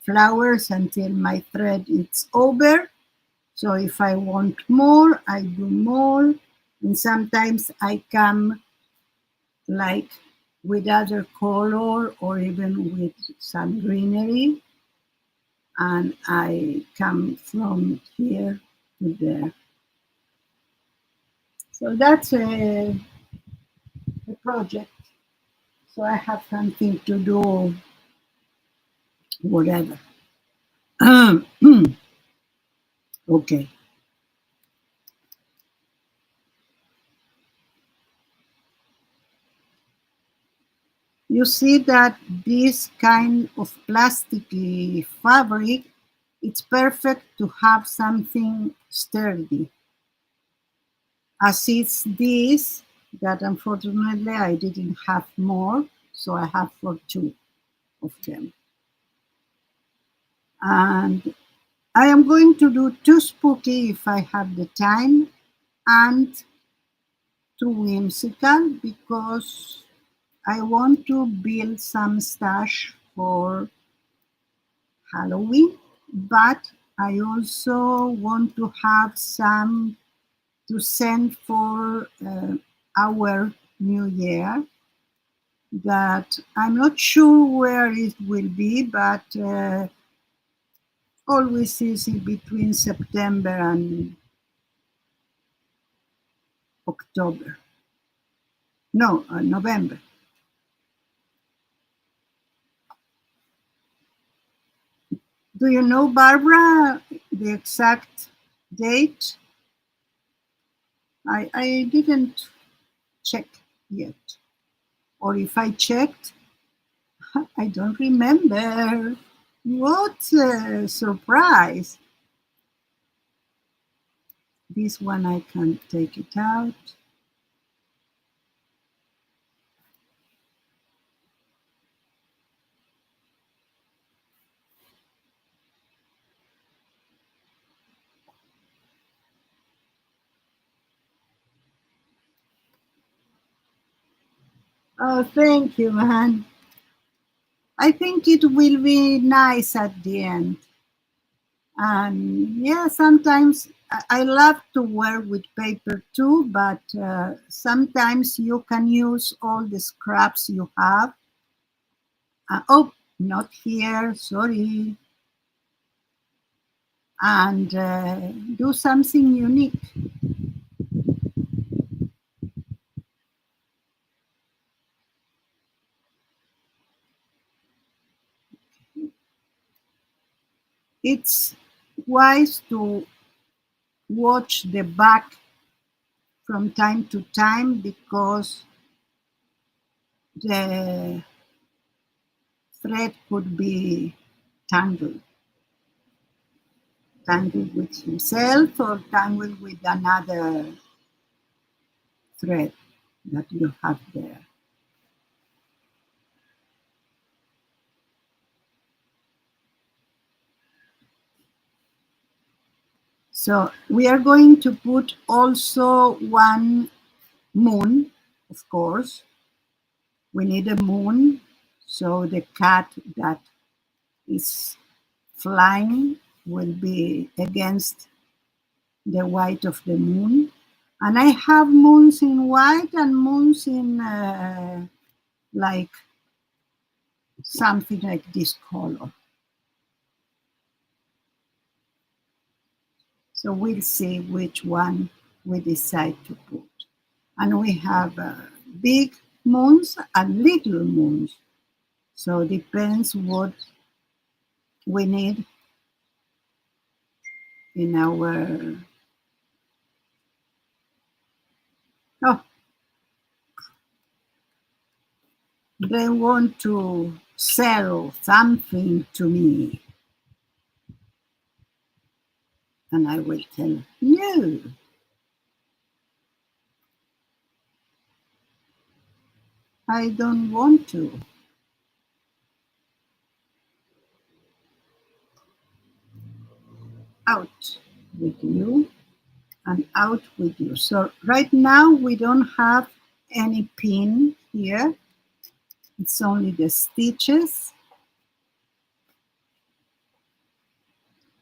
flowers until my thread is over. So if I want more, I do more. And sometimes I come like with other color or even with some greenery, and I come from here to there. So that's a project. So I have something to do, whatever. Okay. You see that this kind of plasticky fabric, it's perfect to have something sturdy. As it's this, that unfortunately I didn't have more, so I have for two of them. And I am going to do two spooky if I have the time, and two whimsical because I want to build some stash for Halloween, but I also want to have some to send for our new year that I'm not sure where it will be, but always is in between September and October. No, November. Do you know, Barbara, the exact date? I didn't check yet. Or if I checked, I don't remember. What a surprise. This one I can take it out. Oh, thank you, man. I think it will be nice at the end. And yeah, sometimes I love to work with paper too, but sometimes you can use all the scraps you have. Oh, not here, sorry. and do something unique. It's wise to watch the back from time to time because the thread could be tangled, tangled with himself or tangled with another thread that you have there. So we are going to put also one moon, of course. We need a moon, so the cat that is flying will be against the white of the moon. And I have moons in white and moons in like something like this color. So we'll see which one we decide to put. And we have big moons and little moons. So it depends what we need in our... Oh, they want to sell something to me. And I will tell, no, I don't want to. Out with you and out with you. So right now we don't have any pin here. It's only the stitches.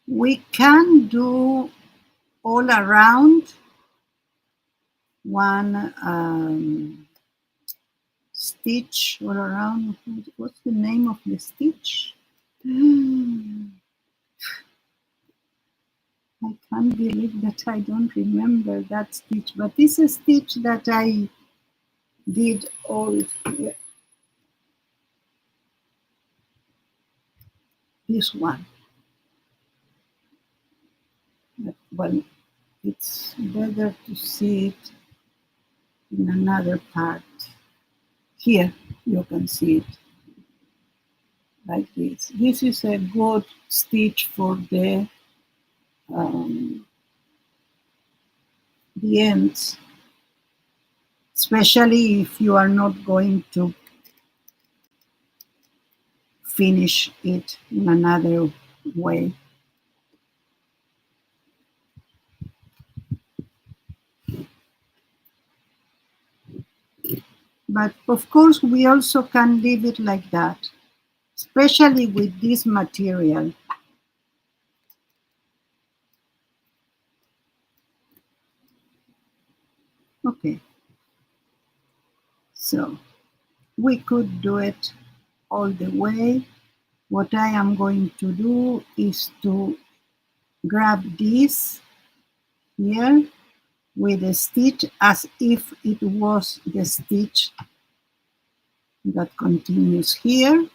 We can do all around one stitch all around. What's the name of the stitch? I can't believe that I don't remember that stitch, but it's a stitch that I did all here. This one. But, well, it's better to see it in another part. Here you can see it like this. This is a good stitch for the ends, especially if you are not going to finish it in another way. But of course, we also can leave it like that, especially with this material. Okay, so we could do it all the way. What I am going to do is to grab this here with a stitch as if it was the stitch that continues here.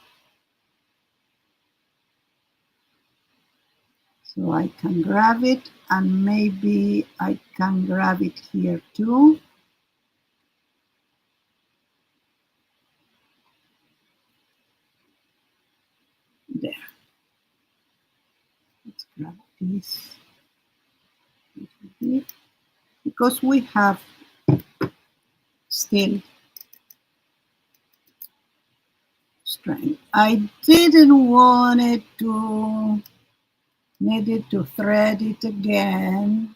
So I can grab it, and maybe I can grab it here too. There. Let's grab this. Because we have still strength. I didn't want it to needed to thread it again,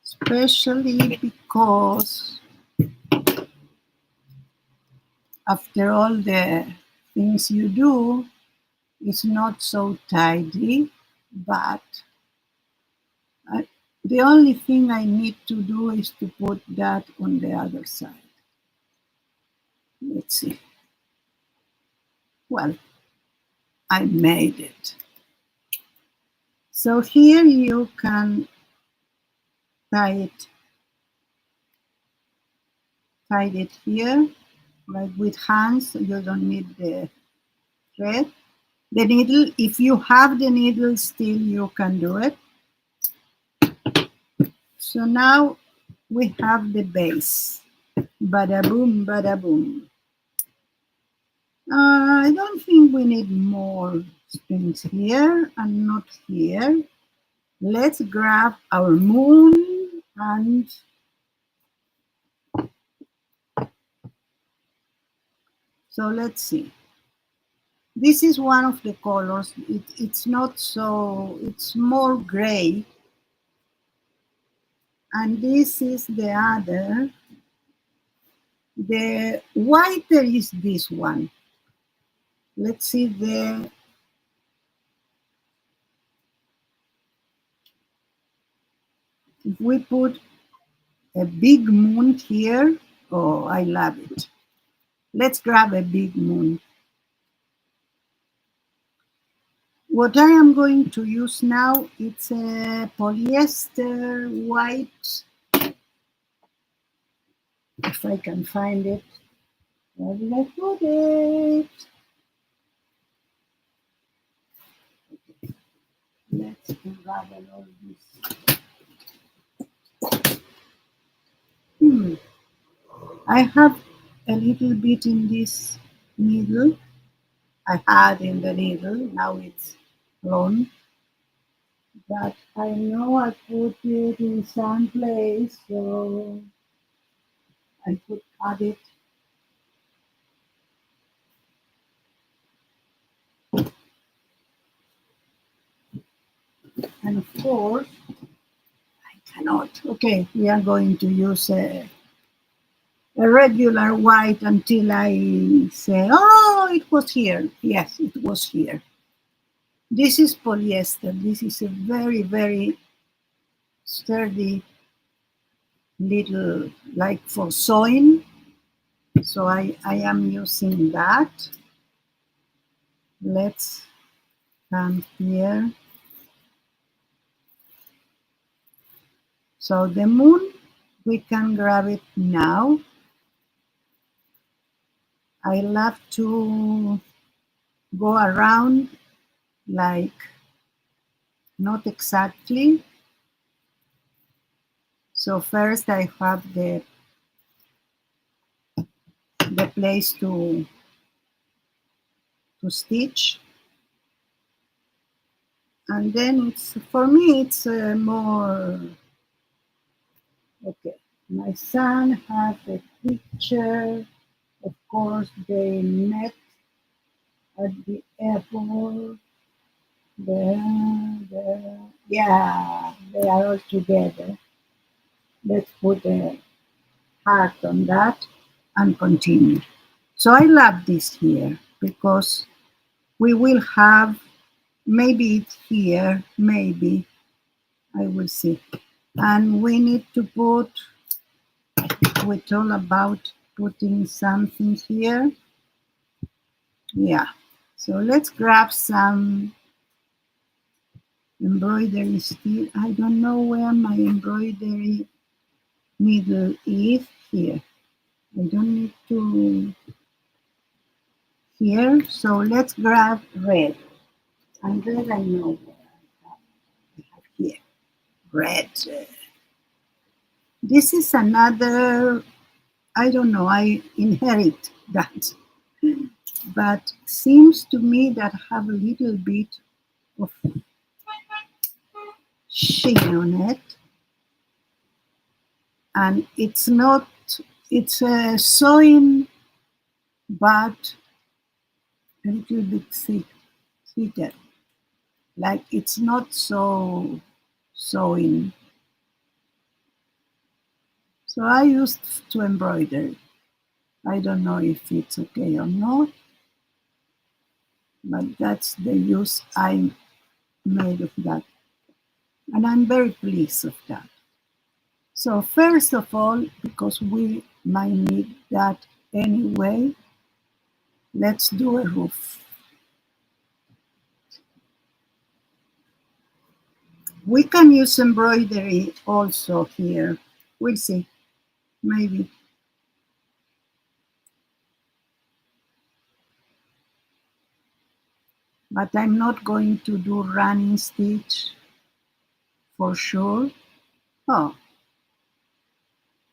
especially because after all the things you do, it's not so tidy, but the only thing I need to do is to put that on the other side. Let's see. Well, I made it. So here you can tie it here, like with hands. You don't need the thread. The needle, if you have the needle still, you can do it. So now we have the base. Bada boom, bada boom. I don't think we need more strings here and not here. Let's grab our moon and so let's see. This is one of the colors. It's not so, it's more gray. And this is the other. The whiter is this one. Let's see if we put a big moon here. Oh, I love it. Let's grab a big moon. What I am going to use now, it's a polyester white, if I can find it. Where did I put it? Let's unravel all this. I have a little bit in this needle. I had in the needle, now it's gone. But I know I put it in some place, so I could cut it. And of course, I cannot. Okay, we are going to use a regular white until I say, oh, it was here. Yes, it was here. This is polyester. This is a very, very sturdy little, like for sewing. So I am using that. Let's come here. So the moon, we can grab it now. I love to go around like not exactly. So first I have the place to stitch, and then it's, for me it's more okay. My son has a picture. Of course, they met at the airport. There, yeah, they are all together. Let's put a heart on that and continue. So I love this here because we will have, maybe it's here, maybe, I will see. And we need to put, we told about putting something here. Yeah, so let's grab some embroidery steel. I don't know where my embroidery needle is here. I don't need to here. So let's grab red. And red I know where I have here. Red. This is another, I don't know, I inherit that. But seems to me that I have a little bit of sheen on it. And it's not, it's a sewing, but a little bit thicker. Like it's not so sewing. So I used to embroider. I don't know if it's okay or not, but that's the use I made of that. And I'm very pleased of that. So first of all, because we might need that anyway, let's do a roof. We can use embroidery also here. We'll see, maybe. But I'm not going to do running stitch for sure. Oh,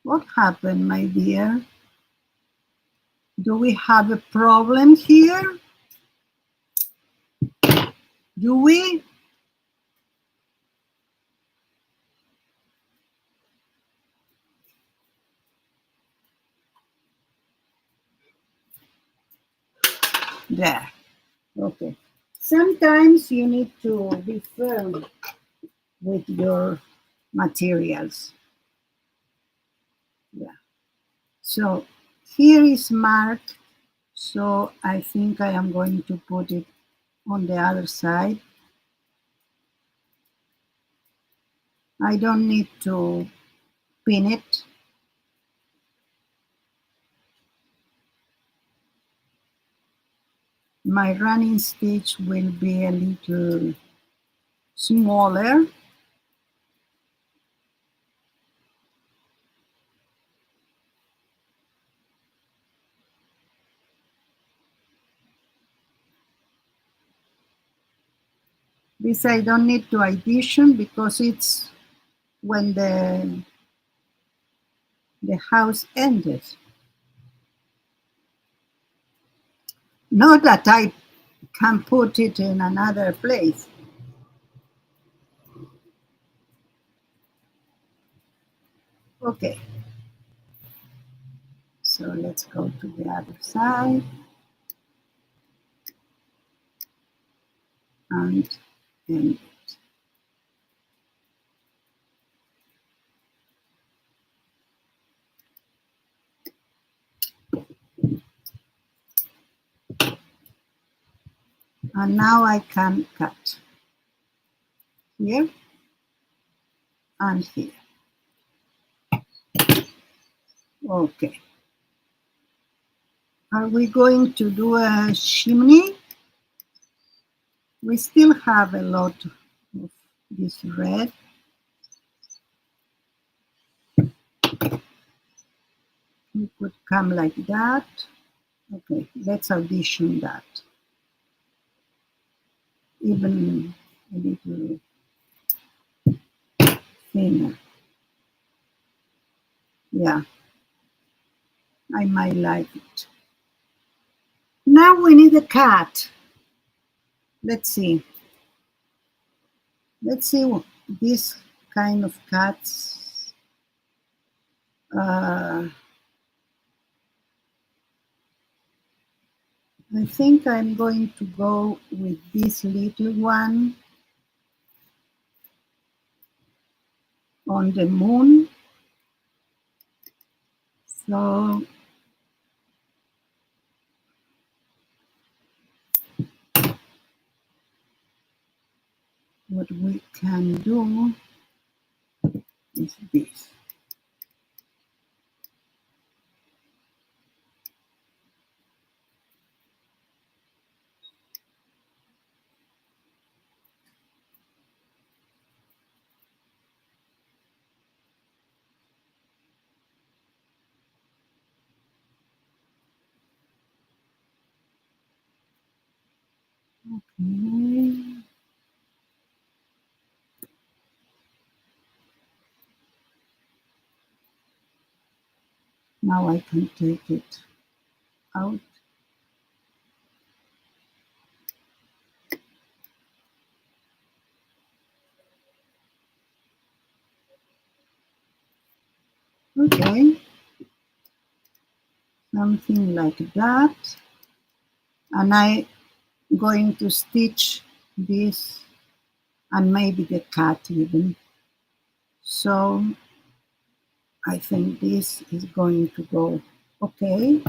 what happened, my dear? Do we have a problem here? Do we? There. Okay. Sometimes you need to be firm with your materials. Yeah. So here is marked. So I think I am going to put it on the other side. I don't need to pin it. My running stitch will be a little smaller. This I don't need to addition because it's when the house ended. Not that I can put it in another place. Okay. So let's go to the other side. And end it. And now I can cut here and here. Okay. Are we going to do a chimney? We still have a lot of this red. We could come like that. Okay, let's addition that. Even a little thinner. Yeah, I might like it. Now we need a cat. Let's see. Let's see this kind of cats. I think I'm going to go with this little one on the moon. So what we can do is this. Okay. Now I can take it out. Okay, something like that. And I'm going to stitch this and maybe the cat even. So I think this is going to go okay.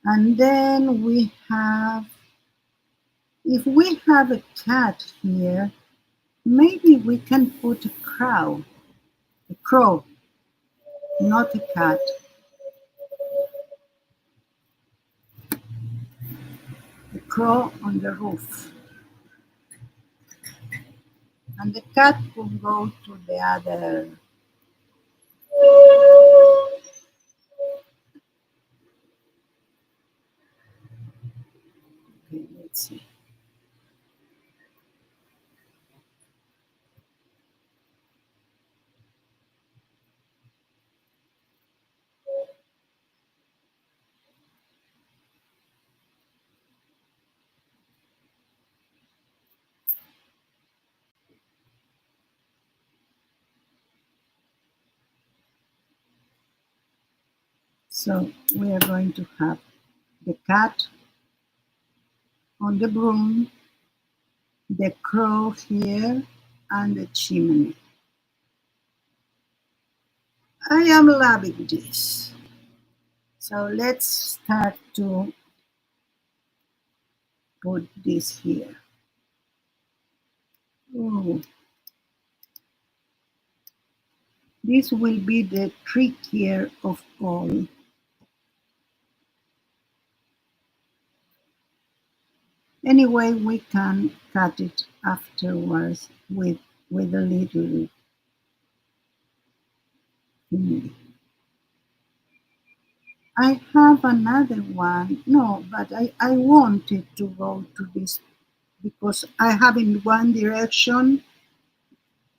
And then we have, if we have a cat here, maybe we can put a crow, not a cat. A crow on the roof. And the cat could go to the other. Okay, let's see. So we are going to have the cat on the broom, the crow here, and the chimney. I am loving this. So let's start to put this here. Oh, this will be the trickier of all. Anyway, we can cut it afterwards with a little thingy. I have another one. No, but I wanted to go to this because I have in one direction.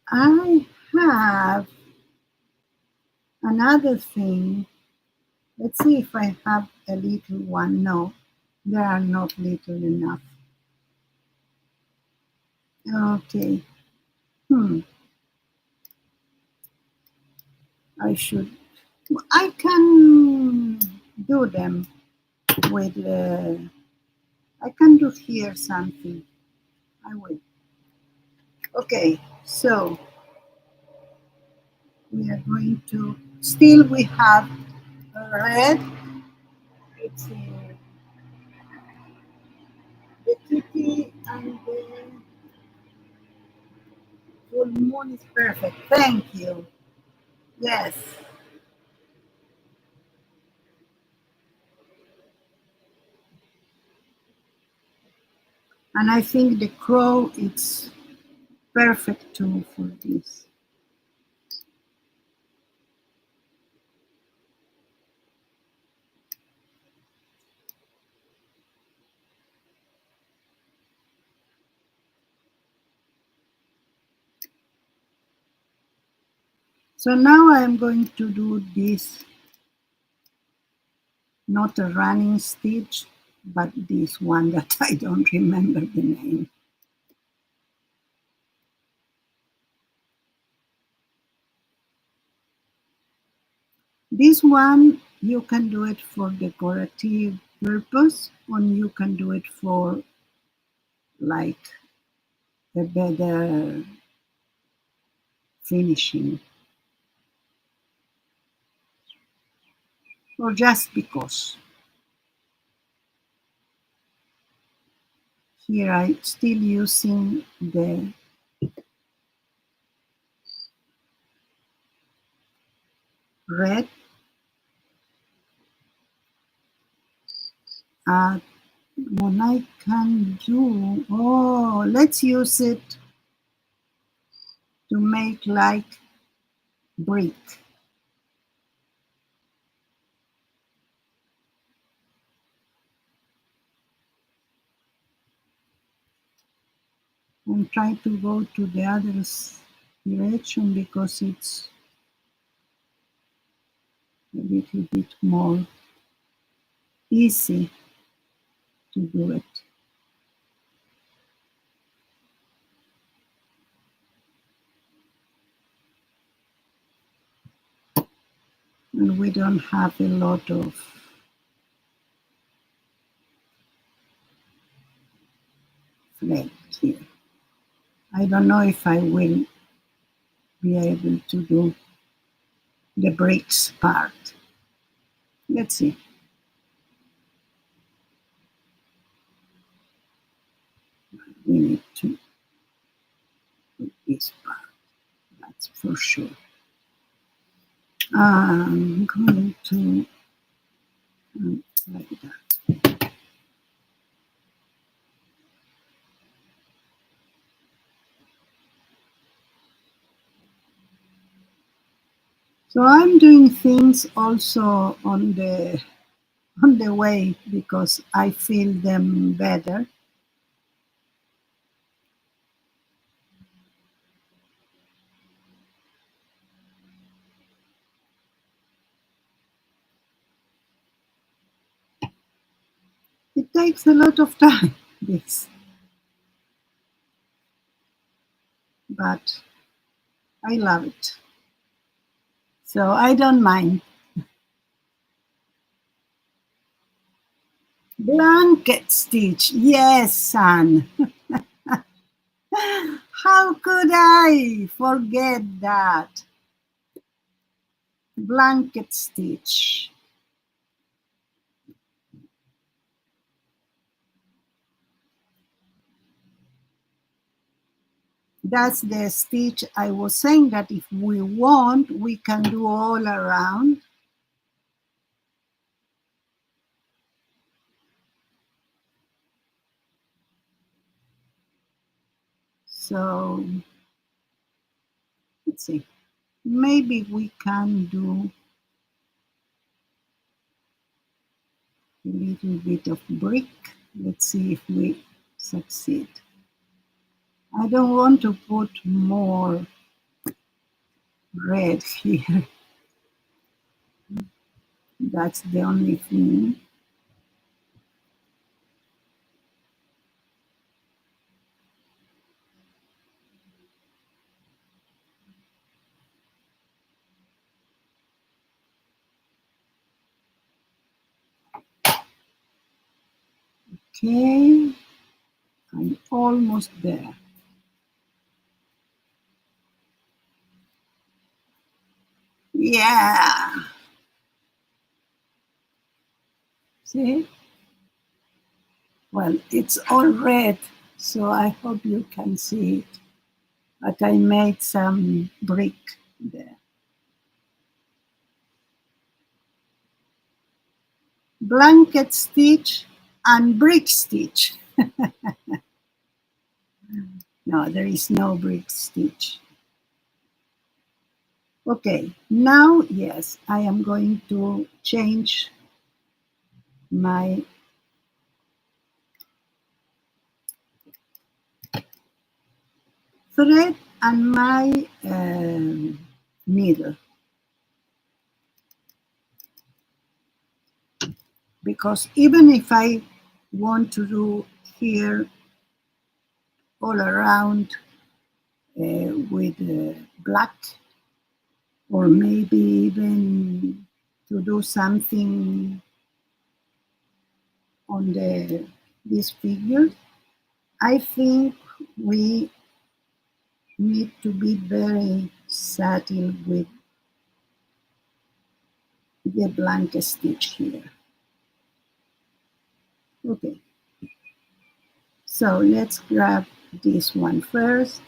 I have another thing. Let's see if I have a little one. No, they are not little enough. Okay. Hmm. I should. I can do them with. I can do here something. I will. Okay. So we are going to. Still, we have red. It's the kitty and the full moon is perfect. Thank you. Yes. And I think the crow is perfect too for this. So now I'm going to do this, not a running stitch, but this one that I don't remember the name. This one, you can do it for decorative purpose, or you can do it for like a better finishing, or just because. Here I still using the red. What I can do, oh, let's use it to make like brick. And try to go to the other direction because it's a little bit more easy to do it. And we don't have a lot of thread here. I don't know if I will be able to do the bricks part. Let's see. We need to do this part, that's for sure. I'm going to like that. So I'm doing things also on the way because I feel them better. It takes a lot of time, this, but I love it. So I don't mind. Blanket stitch. Yes, son. How could I forget that? Blanket stitch. That's the stitch I was saying that if we want, we can do all around. So let's see. Maybe we can do a little bit of brick. Let's see if we succeed. I don't want to put more red here. That's the only thing. Okay, I'm almost there. Yeah, see? Well, it's all red, so I hope you can see it. But I made some brick there. Blanket stitch and brick stitch. No, there is no brick stitch. Okay, now, yes, I am going to change my thread and my needle, because even if I want to do here all around with black, or maybe even to do something on this figure, I think we need to be very subtle with the blanket stitch here. Okay, so let's grab this one first.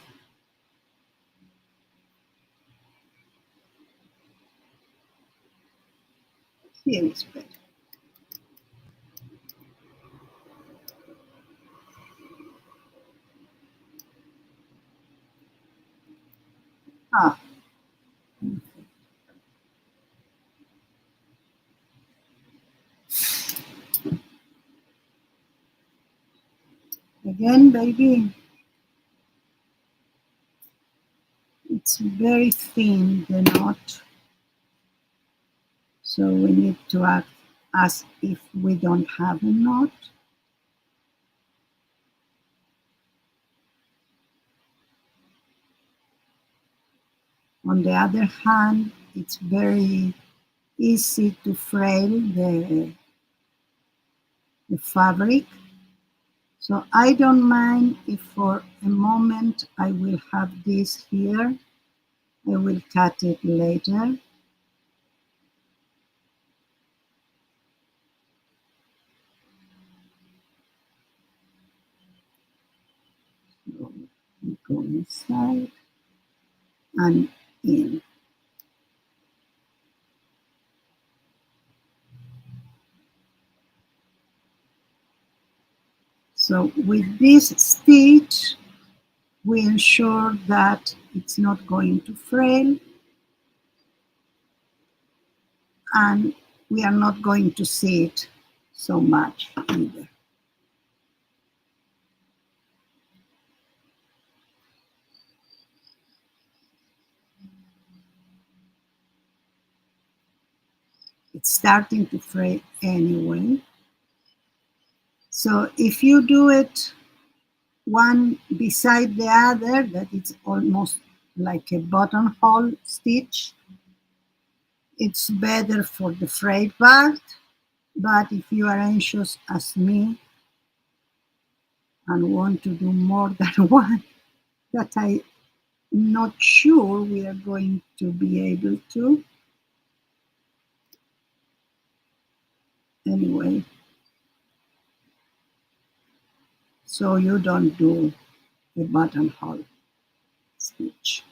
Here is better. Ah, again, baby, it's very thin, the knot, so we need to act as if we don't have a knot. On the other hand, it's very easy to frail the fabric. So I don't mind if for a moment I will have this here. I will cut it later. So we go inside and in. So with this stitch, we ensure that it's not going to frail. and we are not going to see it so much either. It's starting to fray anyway. So if you do it one beside the other, that it's almost like a buttonhole stitch, it's better for the frayed part. But if you are anxious as me and want to do more than one, that I'm not sure we are going to be able to. Anyway, so you don't do a buttonhole stitch.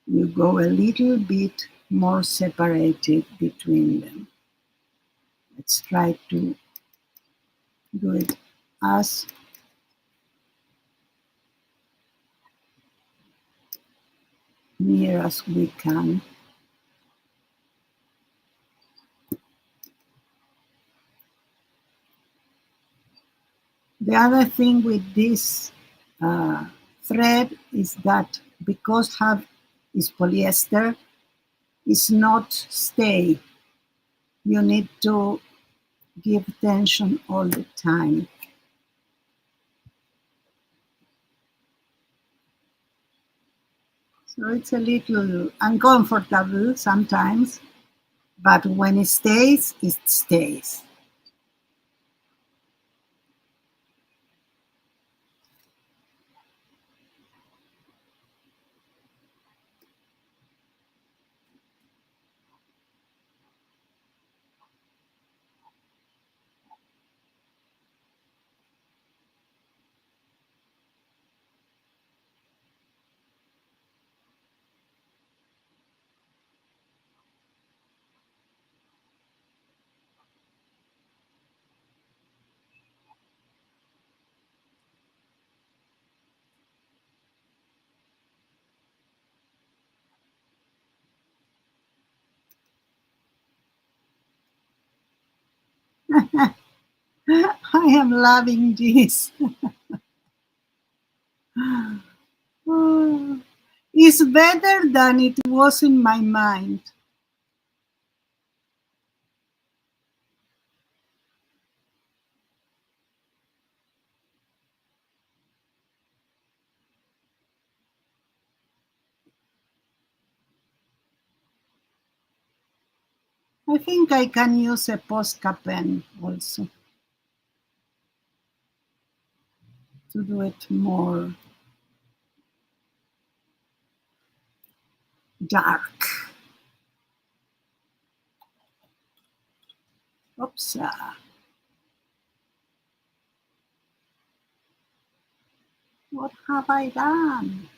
You go a little bit more separated between them. Let's try to do it as near as we can. The other thing with this thread is that because half is polyester, it's not stay. You need to give tension all the time. So it's a little uncomfortable sometimes, but when it stays, it stays. I am loving this. Oh, it's better than it was in my mind. I think I can use a Posca pen also to do it more dark. Oops. What have I done?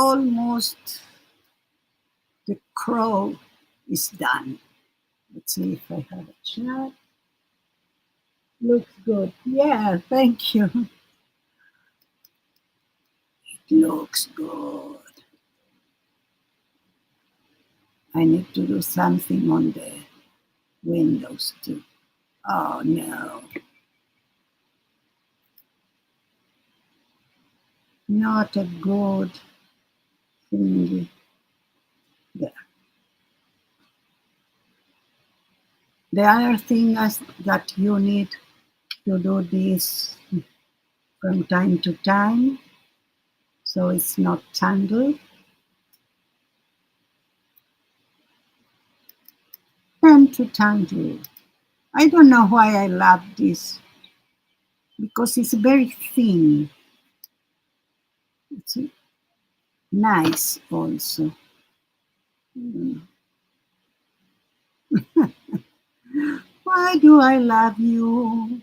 Almost the crow is done. Let's see if I have a chat. Looks good. Yeah, thank you. It looks good. I need to do something on the windows too. Oh no. Not a good thingy. There. The other thing is that you need to do this from time to time so it's not tangled. And to tangle. I don't know why I love this because it's very thin. It's nice also. Mm. Why do I love you?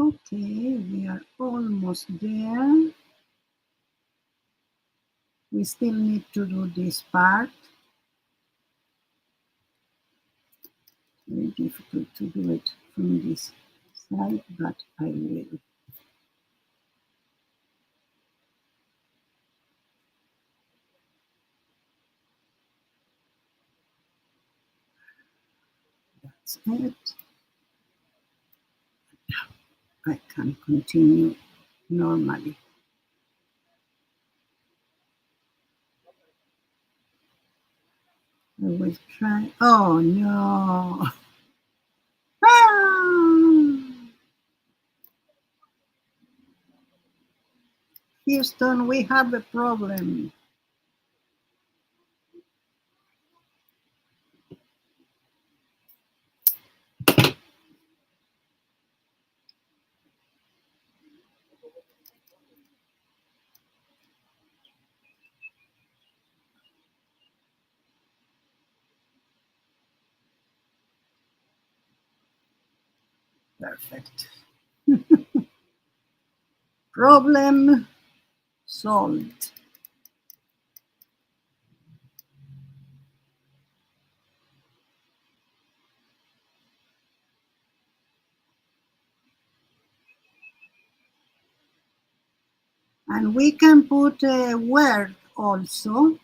Okay, we are almost there. We still need to do this part. Very difficult to do it from this side, but I will. That's it. I can continue normally. I will try. Oh no! Ah! Houston, we have a problem. Perfect. Problem solved. And we can put a word also,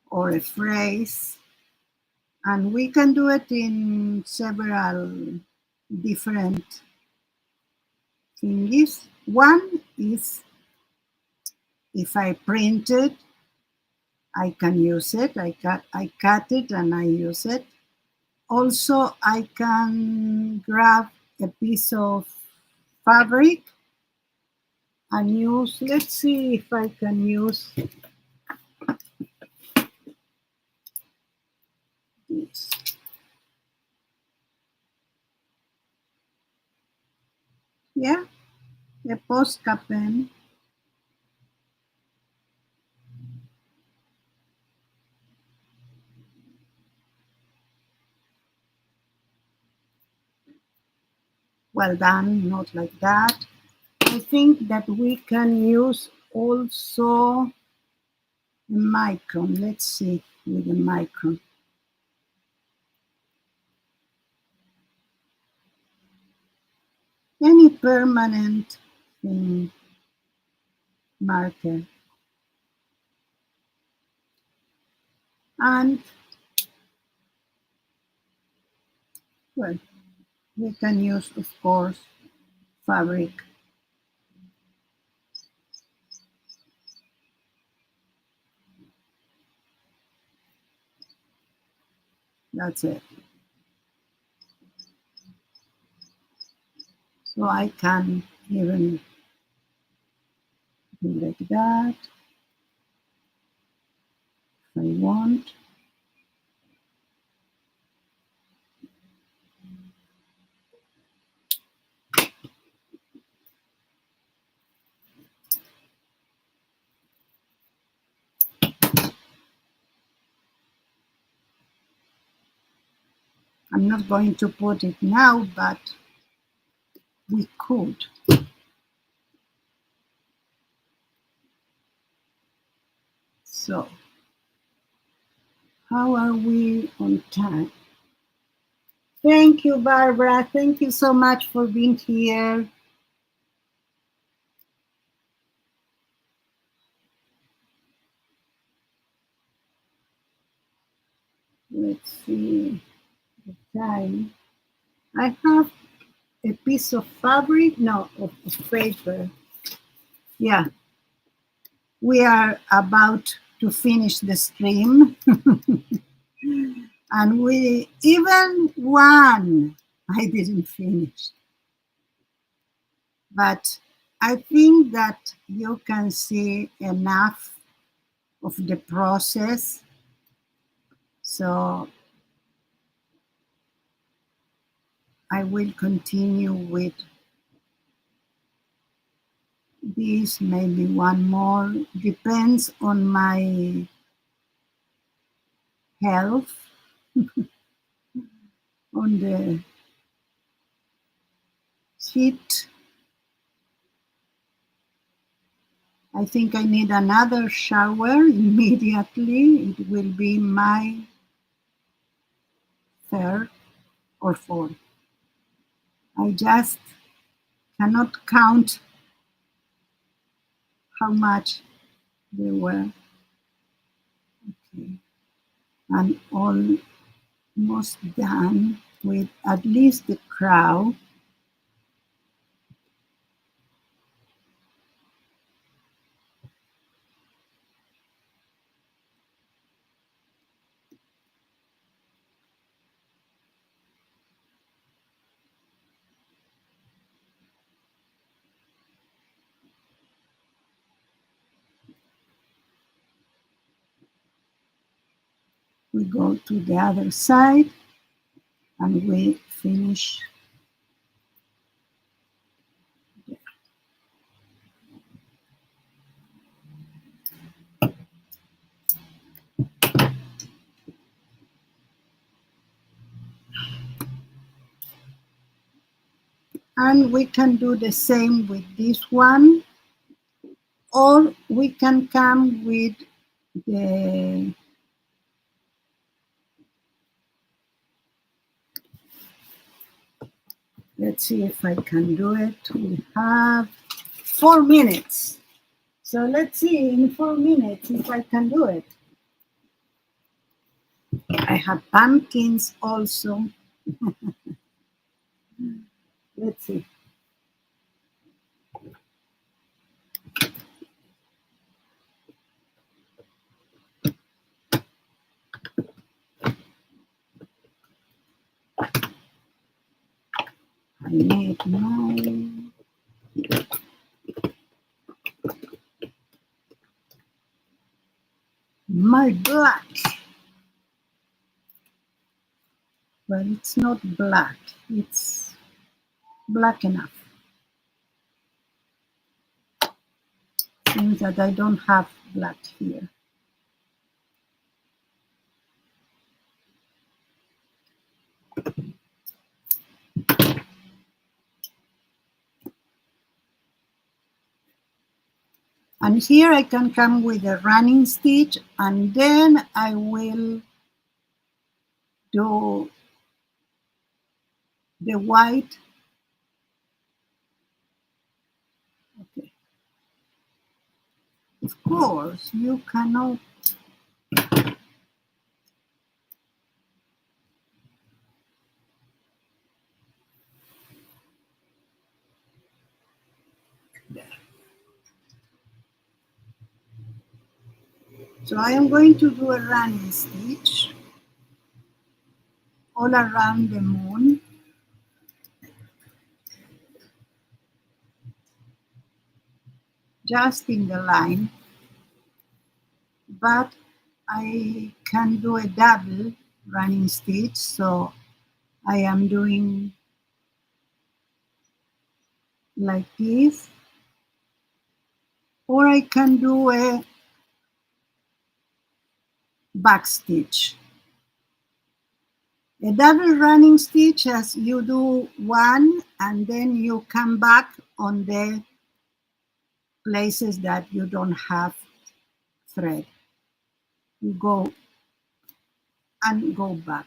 or a phrase, and we can do it in several different thingies. One is if I print it, I can use it. I cut it and I use it. Also, I can grab a piece of fabric and use, let's see if I can use this. Yeah, a Posca pen. Well done, not like that. I think that we can use also a micron. Let's see with a micron. Any permanent thing, marker. And, well, we can use, of course, fabric. That's it. So I can even do like that if I want. I'm not going to put it now, but we could. So, how are we on time? Thank you, Barbara. Thank you so much for being here. Let's see the time. I have a piece of fabric, no, of paper. Yeah, We are about to finish the stream, and we even one I didn't finish. But I think that you can see enough of the process. So I will continue with this, maybe one more. Depends on my health, on the heat. I think I need another shower immediately. It will be my third or fourth. I just cannot count how much they were. Okay. I'm almost done with at least the crown. We go to the other side and we finish. And we can do the same with this one, or we can come with the let's see if I can do it. We have 4 minutes. So let's see in 4 minutes if I can do it. I have pumpkins also. Let's see. I need my black. But it's not black. It's black enough. Seems that I don't have black here. And here I can come with a running stitch, and then I will do the white. Okay. Of course, you cannot. There. So I am going to do a running stitch all around the moon. Just in the line, but I can do a double running stitch, so I am doing like this, or I can do a back stitch. A double running stitch as you do one and then you come back on the places that you don't have thread. You go and go back.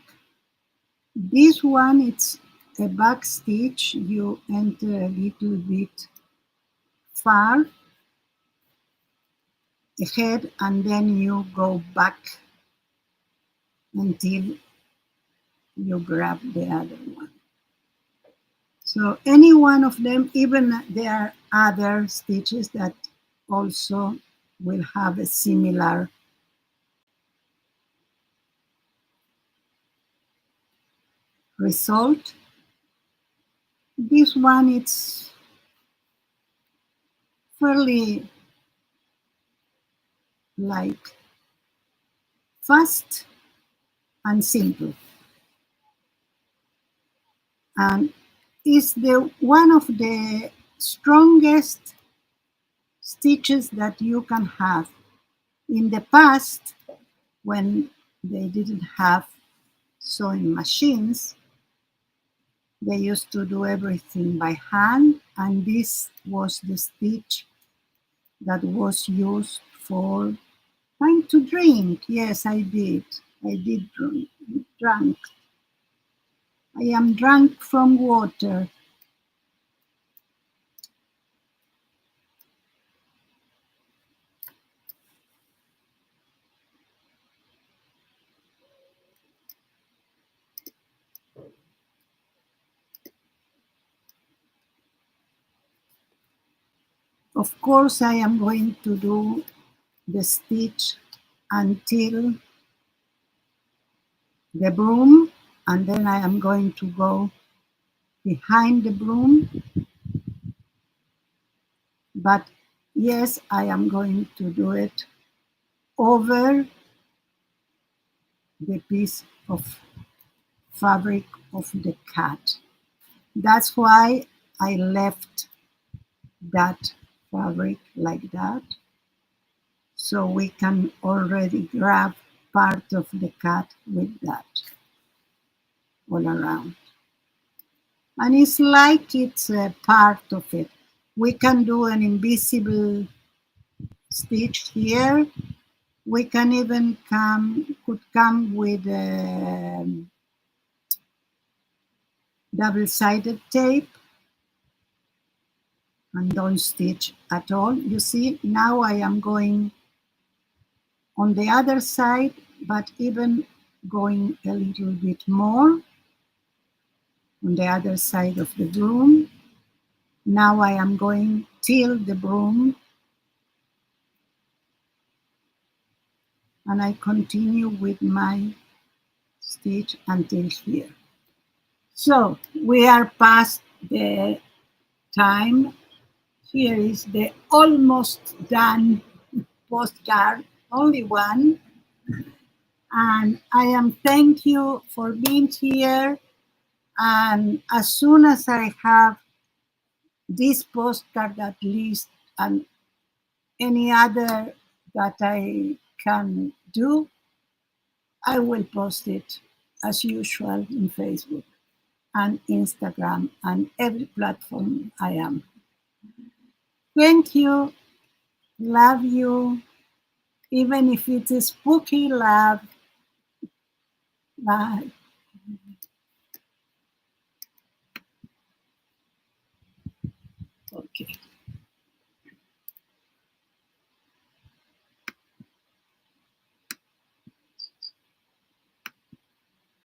This one, it's a back stitch. You enter a little bit far ahead and then you go back until you grab the other one. So any one of them, even there are other stitches that also will have a similar result. This one, it's fairly like fast and simple, and is the one of the strongest stitches that you can have. In the past, when they didn't have sewing machines, they used to do everything by hand, and this was the stitch that was used for trying to drink. Yes, I did. I did drunk. I am drunk from water. Of course, I am going to do the stitch until the broom, and then I am going to go behind the broom. But yes, I am going to do it over the piece of fabric of the cat. That's why I left that fabric like that, so we can already grab part of the cat with that all around. And it's like it's a part of it. We can do an invisible stitch here. We can even could come with double-sided tape and don't stitch at all. You see, now I am going on the other side, but even going a little bit more on the other side of the broom. Now I am going till the broom, and I continue with my stitch until here. So we are past the time. Here is the almost done postcard, only one. And I am thank you for being here. And as soon as I have this postcard at least, and any other that I can do, I will post it as usual in Facebook and Instagram and every platform I am. Thank you. Love you. Even if it's a spooky love. Bye. Okay.